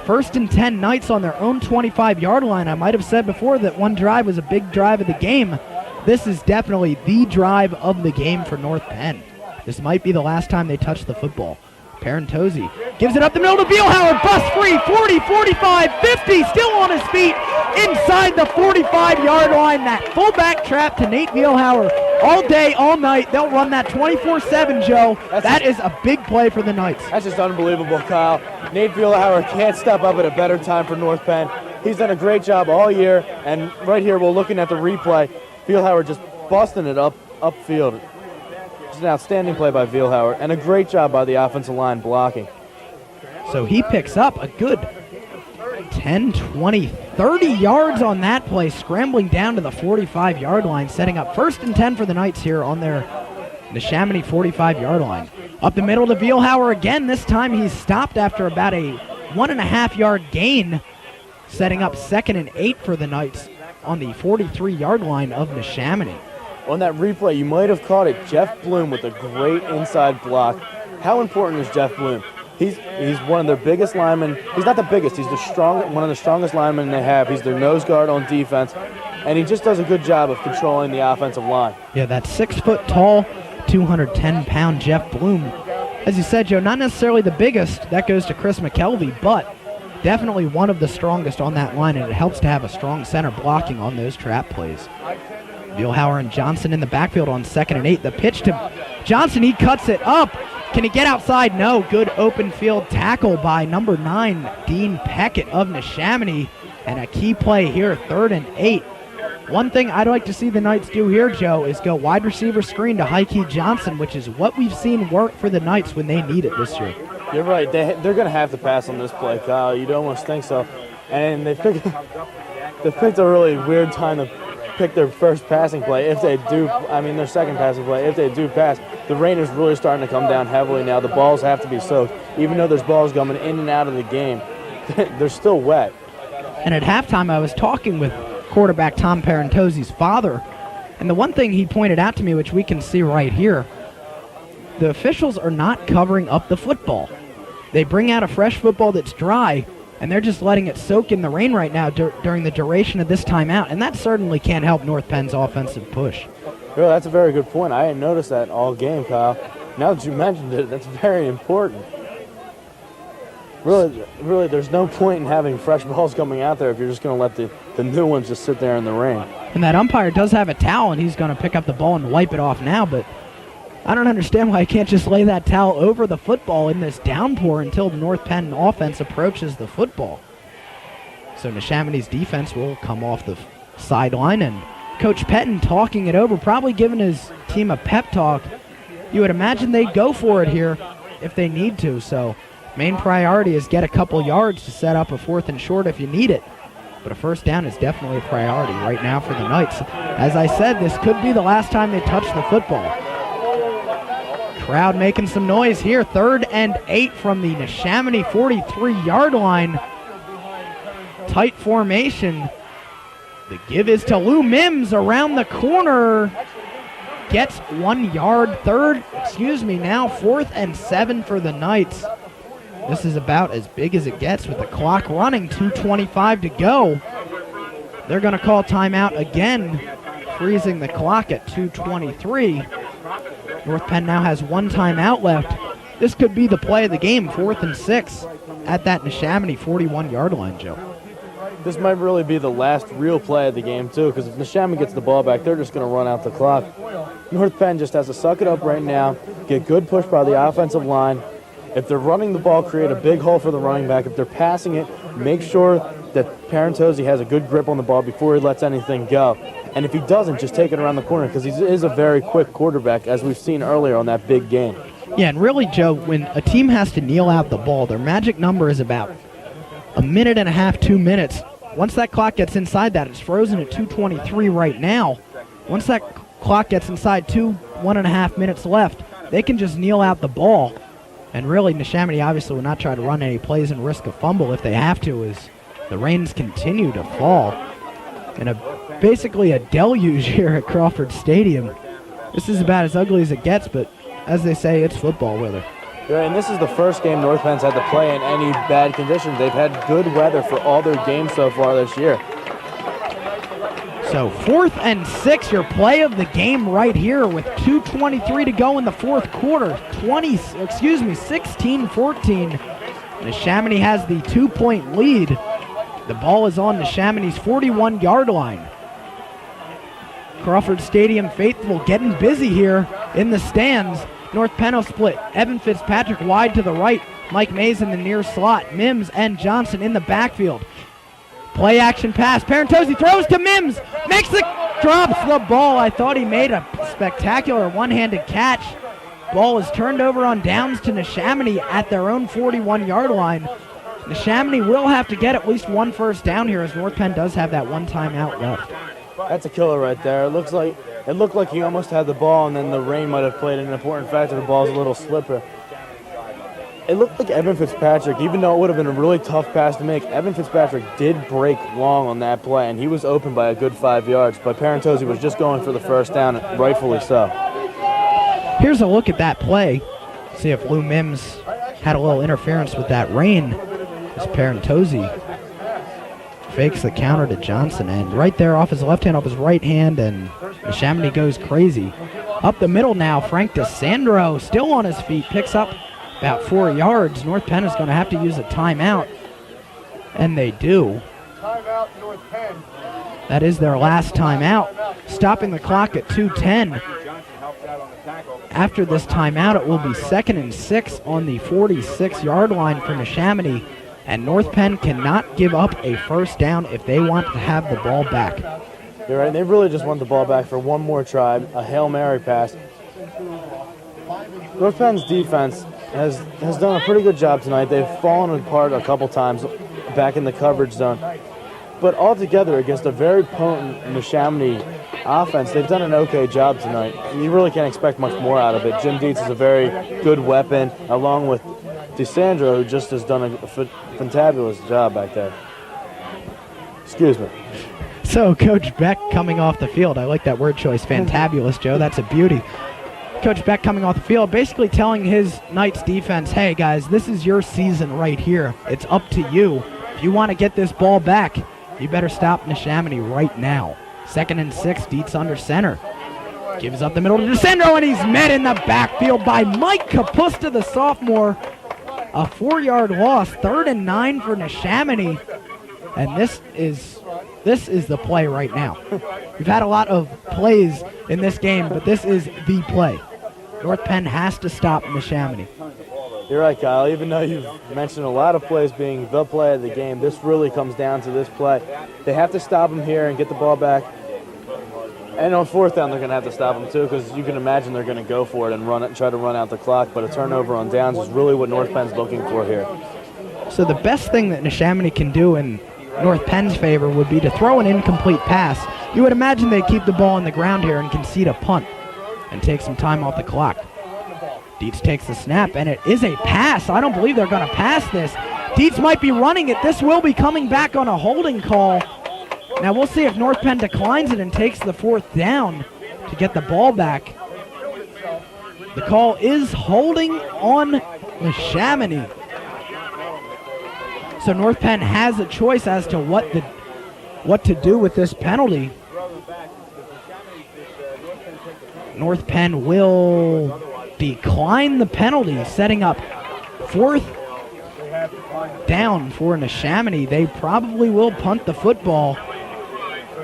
1st and 10 Knights on their own 25-yard line. I might have said before that one drive was a big drive of the game. This is definitely the drive of the game for North Penn. This might be the last time they touch the football. Parentosi gives it up the middle to Bielhauer. Bust free. 40, 45, 50. Still on his feet inside the 45-yard line. That fullback trap to Nate Bielhauer all day, all night. They'll run that 24/7, Joe. That is a big play for the Knights. That's just unbelievable, Kyle. Nate Bielhauer can't step up at a better time for North Penn. He's done a great job all year. And right here, we're looking at the replay. Bielhauer just busting it upfield. It's an outstanding play by Bielhauer and a great job by the offensive line blocking. So he picks up a good 10, 20, 30 yards on that play, scrambling down to the 45-yard line, setting up 1st and 10 for the Knights here on their Neshaminy 45-yard line. Up the middle to Bielhauer again. This time he's stopped after about a 1.5-yard gain, setting up 2nd and 8 for the Knights on the 43-yard line of Neshaminy. On that replay, you might have caught it. Jeff Bloom with a great inside block. How important is Jeff Bloom? He's one of their biggest linemen. He's not the biggest. He's one of the strongest linemen they have. He's their nose guard on defense, and he just does a good job of controlling the offensive line. Yeah, that 6-foot-tall, 210-pound Jeff Bloom. As you said, Joe, not necessarily the biggest. That goes to Chris McKelvey, but definitely one of the strongest on that line, and it helps to have a strong center blocking on those trap plays. Bielhauer and Johnson in the backfield on 2nd and 8. The pitch to Johnson, he cuts it up. Can he get outside? No. Good open field tackle by number 9, Dean Peckett of Neshaminy. And a key play here, 3rd and 8. One thing I'd like to see the Knights do here, Joe, is go wide receiver screen to Heike Johnson, which is what we've seen work for the Knights when they need it this year. You're right. They're going to have to pass on this play, Kyle. You'd almost think so. And they picked a really weird time to pick their first passing play. If they do, their second passing play, if they do pass, the rain is really starting to come down heavily now. The balls have to be soaked. Even though there's balls coming in and out of the game, they're still wet. And at halftime, I was talking with quarterback Tom Parentosi's father, and the one thing he pointed out to me, which we can see right here, the officials are not covering up the football. They bring out a fresh football that's dry, and they're just letting it soak in the rain right now during the duration of this timeout, and that certainly can't help North Penn's offensive push. Really, that's a very good point. I hadn't noticed that all game, Kyle. Now that you mentioned it, that's very important. Really, there's no point in having fresh balls coming out there if you're just going to let the new ones just sit there in the rain. And that umpire does have a towel, and he's going to pick up the ball and wipe it off now, but I don't understand why he can't just lay that towel over the football in this downpour until the North Penn offense approaches the football. So Neshaminy's defense will come off the sideline, and Coach Pettin talking it over, probably giving his team a pep talk. You would imagine they'd go for it here if they need to. So main priority is get a couple yards to set up a 4th and short if you need it. But a first down is definitely a priority right now for the Knights. As I said, this could be the last time they touch the football. Crowd making some noise here. 3rd and 8 from the Neshaminy 43-yard line. Tight formation. The give is to Lou Mims around the corner. Gets 1 yard. Now 4th and 7 for the Knights. This is about as big as it gets with the clock running, 2:25 to go. They're going to call timeout again, freezing the clock at 2:23. North Penn now has one timeout left. This could be the play of the game, 4th and 6 at that Neshaminy 41-yard line, Joe. This might really be the last real play of the game, too, because if Neshaminy gets the ball back, they're just going to run out the clock. North Penn just has to suck it up right now, get good push by the offensive line. If they're running the ball, create a big hole for the running back. If they're passing it, make sure that Parentozzi has a good grip on the ball before he lets anything go. And if he doesn't, just take it around the corner, because he is a very quick quarterback, as we've seen earlier on that big game. Yeah, and really, Joe, when a team has to kneel out the ball, their magic number is about a minute and a half, 2 minutes. Once that clock gets inside that, it's frozen at 2:23 right now. Once that clock gets inside 1.5 minutes left, they can just kneel out the ball. And really, Neshaminy obviously will not try to run any plays and risk a fumble if they have to, as the rains continue to fall. And basically a deluge here at Crawford Stadium. This is about as ugly as it gets, but as they say, it's football weather. Yeah, and this is the first game North Penn's had to play in any bad conditions. They've had good weather for all their games so far this year. So 4th and 6, your play of the game right here with 2:23 to go in the fourth quarter. 16-14. Neshaminy has the 2-point lead. The ball is on Neshaminy's 41-yard line. Crawford Stadium faithful getting busy here in the stands. North Penn will split. Evan Fitzpatrick wide to the right. Mike Mays in the near slot. Mims and Johnson in the backfield. Play action pass. Parentozzi throws to Mims. Drops the ball. I thought he made a spectacular one-handed catch. Ball is turned over on downs to Neshaminy at their own 41-yard line. Neshaminy will have to get at least one first down here, as North Penn does have that one timeout left. That's a killer right there. It looked like he almost had the ball, and then the rain might have played an important factor. The ball's a little slippery. It looked like Evan Fitzpatrick, even though it would have been a really tough pass to make, Evan Fitzpatrick did break long on that play, and he was open by a good 5 yards, but Parentozzi was just going for the first down, rightfully so. Here's a look at that play. See if Lou Mims had a little interference with that rain, as Parentozzi fakes the counter to Johnson, and right there off his left hand, off his right hand, and Neshaminy goes crazy. Up the middle now, Frank DeSandro still on his feet, picks up about 4 yards. North Penn is going to have to use a timeout, and they do. Timeout, North Penn. That is their last timeout, stopping the clock at 2:10. After this timeout, it will be 2nd and 6 on the 46-yard line for Neshaminy, and North Penn cannot give up a first down if they want to have the ball back. You're right. They really just want the ball back for one more try, a Hail Mary pass. North Penn's defense has done a pretty good job tonight. They've fallen apart a couple times back in the coverage zone. But altogether, against a very potent Neshaminy offense, they've done an okay job tonight. You really can't expect much more out of it. Jim Dietz is a very good weapon, along with DeSandro, who just has done a fantabulous job back there. Excuse me. So Coach Beck coming off the field. I like that word choice, fantabulous, Joe. That's a beauty. Coach Beck coming off the field, basically telling his Knights defense, hey guys, this is your season right here. It's up to you. If you want to get this ball back, you better stop Neshaminy right now. 2nd and 6, Dietz under center. Gives up the middle to DeSandro, and he's met in the backfield by Mike Kapusta, the sophomore. A 4-yard loss, 3rd and 9 for Neshaminy. And this is the play right now. We've had a lot of plays in this game, but this is the play. North Penn has to stop Neshaminy. You're right, Kyle. Even though you've mentioned a lot of plays being the play of the game, this really comes down to this play. They have to stop him here and get the ball back. And on 4th down, they're going to have to stop him too, because you can imagine they're going to go for it and try to run out the clock. But a turnover on downs is really what North Penn's looking for here. So the best thing that Neshaminy can do in North Penn's favor would be to throw an incomplete pass. You would imagine they keep the ball on the ground here and concede a punt and take some time off the clock. Dietz takes the snap, and it is a pass. I don't believe they're going to pass this. Dietz might be running it. This will be coming back on a holding call. Now we'll see if North Penn declines it and takes the 4th down to get the ball back. The call is holding on Neshaminy. So North Penn has a choice as to what to do with this penalty. North Penn will decline the penalty, setting up 4th down for Neshaminy. They probably will punt the football. So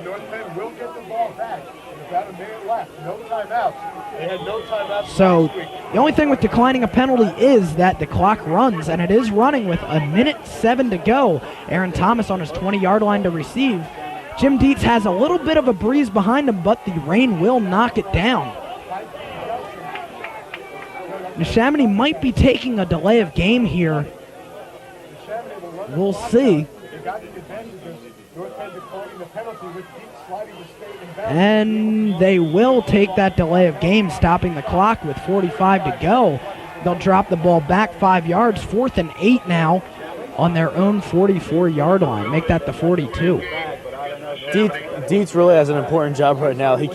North Penn will get the ball back. With about a minute left. No timeouts. They had no timeouts. So the only thing with declining a penalty is that the clock runs, and it is running with 1:07 to go. Aaron Thomas on his 20-yard line to receive. Jim Dietz has a little bit of a breeze behind him, but the rain will knock it down. Neshaminy might be taking a delay of game here. We'll see. And they will take that delay of game, stopping the clock with 45 to go. They'll drop the ball back 5 yards, 4th and 8 now on their own 44-yard line. Make that the 42. Dietz really has an important job right now. He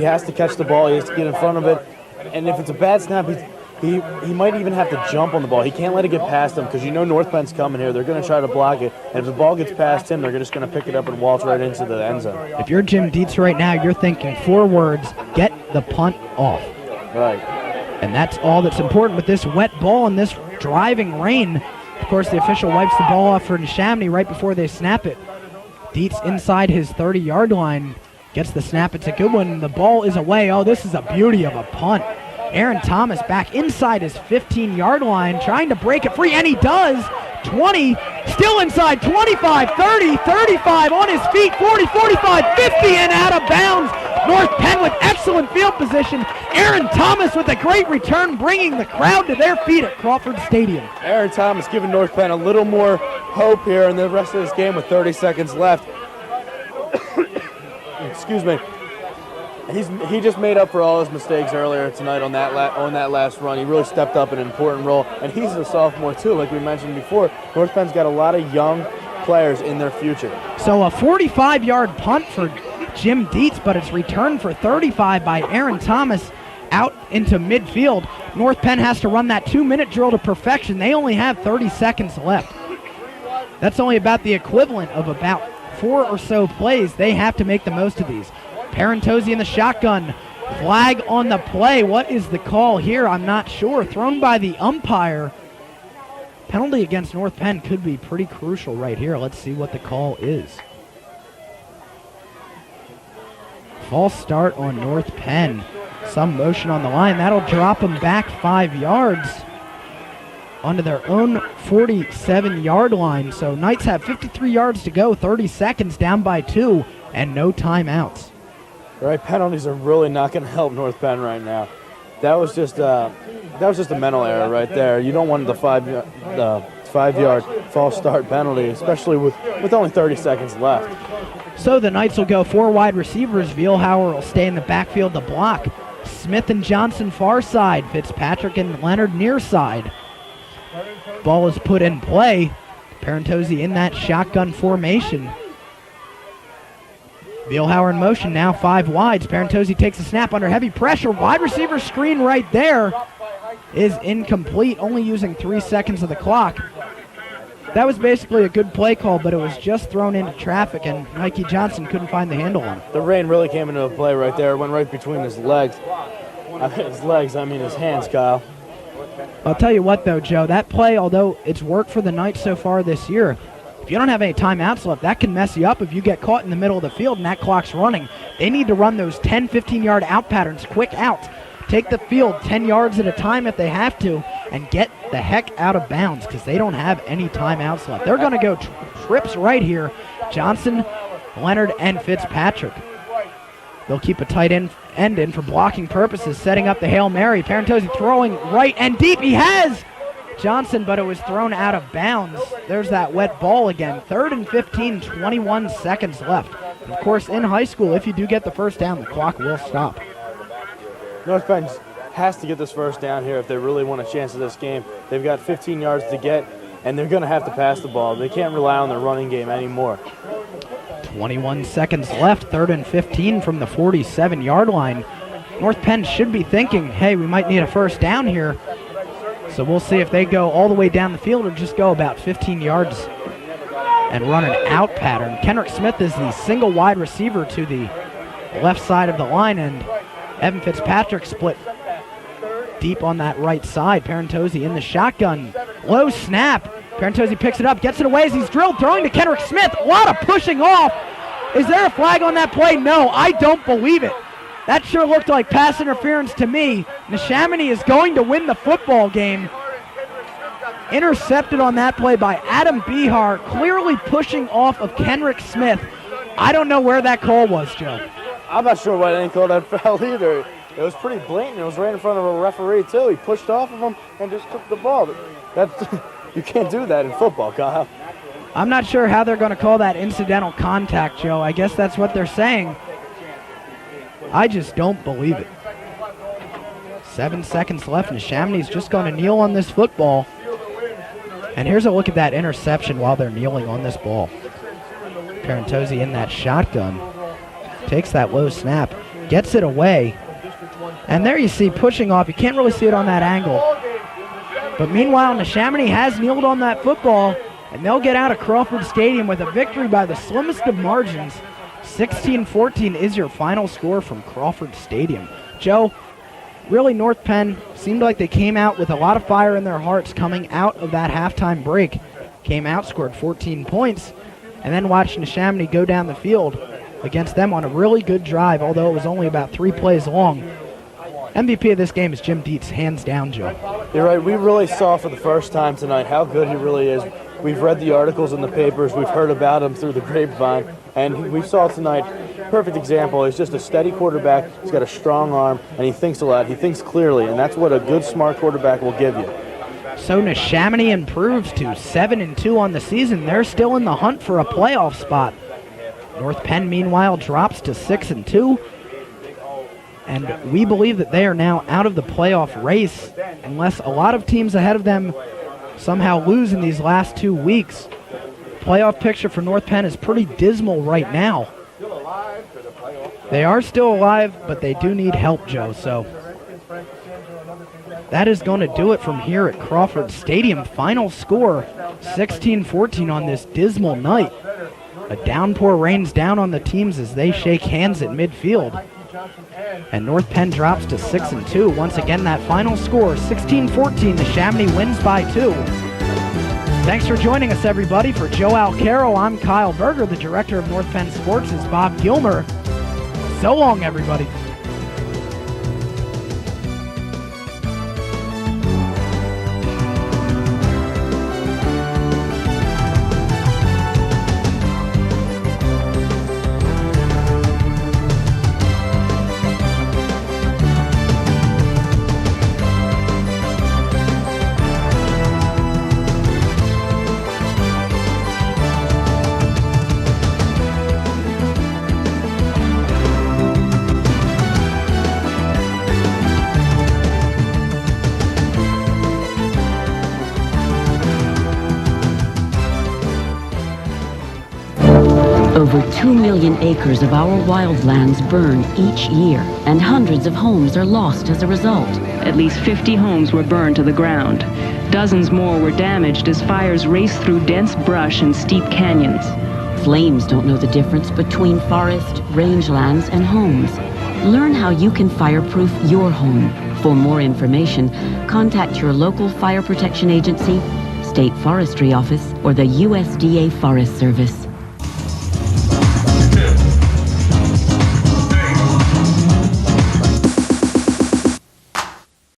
has to catch the ball. He has to get in front of it. And if it's a bad snap, he might even have to jump on the ball. He can't let it get past him because you know North Penn's coming here. They're going to try to block it. And if the ball gets past him, they're just going to pick it up and waltz right into the end zone. If you're Jim Dietz right now, you're thinking 4 words: get the punt off. Right. And that's all that's important with this wet ball and this driving rain. Of course, the official wipes the ball off for Neshaminy right before they snap it. Dietz inside his 30-yard line gets the snap. It's a good one. The ball is away. Oh, this is a beauty of a punt. Aaron Thomas back inside his 15-yard line, trying to break it free, and he does. 20, still inside, 25, 30, 35, on his feet, 40, 45, 50, and out of bounds. North Penn with excellent field position. Aaron Thomas with a great return, bringing the crowd to their feet at Crawford Stadium. Aaron Thomas giving North Penn a little more hope here in the rest of this game with 30 seconds left. Excuse me. He just made up for all his mistakes earlier tonight on that last run. He really stepped up in an important role, and he's a sophomore too, like we mentioned before. North Penn's got a lot of young players in their future. So a 45-yard punt for Jim Dietz, but it's returned for 35 by Aaron Thomas out into midfield. North Penn has to run that 2-minute drill to perfection. They only have 30 seconds left. That's only about the equivalent of about 4 or so plays. They have to make the most of these. Parentozzi in the shotgun. Flag on the play. What is the call here? I'm not sure. Thrown by the umpire. Penalty against North Penn could be pretty crucial right here. Let's see what the call is. False start on North Penn. Some motion on the line. That'll drop them back 5 yards onto their own 47-yard line. So Knights have 53 yards to go, 30 seconds, down by 2, and no timeouts. Right, penalties are really not going to help North Penn right now. That was just a mental error right there. You don't want the 5-yard false start penalty, especially with only 30 seconds left. So the Knights will go 4 wide receivers. Vielhauer will stay in the backfield to block. Smith and Johnson far side. Fitzpatrick and Leonard near side. Ball is put in play. Parentozzi in that shotgun formation. Vielhauer in motion now, 5 wides. Parentozzi takes a snap under heavy pressure. Wide receiver screen right there is incomplete, only using 3 seconds of the clock. That was basically a good play call, but it was just thrown into traffic, and Mikey Johnson couldn't find the handle on it. The rain really came into play right there. It went right between his legs. I mean his hands, Kyle. I'll tell you what, though, Joe, that play, although it's worked for the Knights so far this year, if you don't have any timeouts left, that can mess you up if you get caught in the middle of the field and that clock's running. They need to run those 10, 15-yard out patterns, quick outs. Take the field 10 yards at a time if they have to, and get the heck out of bounds because they don't have any timeouts left. They're going to go trips right here. Johnson, Leonard, and Fitzpatrick. They'll keep a tight end in for blocking purposes, setting up the Hail Mary. Parentozzi throwing right and deep. He has Johnson, but it was thrown out of bounds. There's that wet ball again. 3rd and 15, 21 seconds left. Of course, in high school, if you do get the first down, the clock will stop. North Penn has to get this first down here if they really want a chance at this game. They've got 15 yards to get, and they're going to have to pass the ball. They can't rely on their running game anymore. 21 seconds left, 3rd and 15 from the 47-yard line. North Penn should be thinking, hey, we might need a first down here. So we'll see if they go all the way down the field or just go about 15 yards and run an out pattern. Kendrick Smith is the single wide receiver to the left side of the line, and Evan Fitzpatrick split deep on that right side. Parentozzi in the shotgun. Low snap. Parentozzi picks it up, gets it away as he's drilled, throwing to Kendrick Smith. A lot of pushing off. Is there a flag on that play? No, I don't believe it. That sure looked like pass interference to me. Neshaminy is going to win the football game. Intercepted on that play by Adam Bihar, clearly pushing off of Kendrick Smith. I don't know where that call was, Joe. I'm not sure why they didn't call that foul either. It was pretty blatant. It was right in front of a referee, too. He pushed off of him and just took the ball. You can't do that in football, Kyle. I'm not sure how they're going to call that incidental contact, Joe. I guess that's what they're saying. I just don't believe it. 7 seconds left, and Neshaminy's just going to kneel on this football. And here's a look at that interception while they're kneeling on this ball. Parentozzi in that shotgun. Takes that low snap. Gets it away. And there you see pushing off. You can't really see it on that angle. But meanwhile, Neshaminy has kneeled on that football, and they'll get out of Crawford Stadium with a victory by the slimmest of margins. 16-14 is your final score from Crawford Stadium. Joe, really North Penn seemed like they came out with a lot of fire in their hearts coming out of that halftime break. Came out, scored 14 points, and then watched Neshaminy go down the field against them on a really good drive, although it was only about 3 plays long. MVP of this game is Jim Dietz, hands down, Joe. You're right. We really saw for the first time tonight how good he really is. We've read the articles in the papers. We've heard about him through the grapevine. And we saw tonight, perfect example. He's just a steady quarterback. He's got a strong arm, and he thinks a lot. He thinks clearly, and that's what a good, smart quarterback will give you. So Neshaminy improves to 7-2 on the season. They're still in the hunt for a playoff spot. North Penn, meanwhile, drops to 6-2. And we believe that they are now out of the playoff race unless a lot of teams ahead of them somehow lose in these last 2 weeks. Playoff picture for North Penn is pretty dismal right now. They are still alive, but they do need help, Joe. So that is going to do it from here at Crawford Stadium. Final score, 16-14 on this dismal night. A downpour rains down on the teams as they shake hands at midfield. And North Penn drops to 6-2. Once again, that final score, 16-14. Neshaminy wins by 2. Thanks for joining us, everybody. For Joe Alcaro, I'm Kyle Berger. The director of North Penn Sports is Bob Gilmer. So long, everybody. Over 2 million acres of our wildlands burn each year, and hundreds of homes are lost as a result. At least 50 homes were burned to the ground. Dozens more were damaged as fires raced through dense brush and steep canyons. Flames don't know the difference between forest, rangelands, and homes. Learn how you can fireproof your home. For more information, contact your local fire protection agency, state forestry office, or the USDA Forest Service.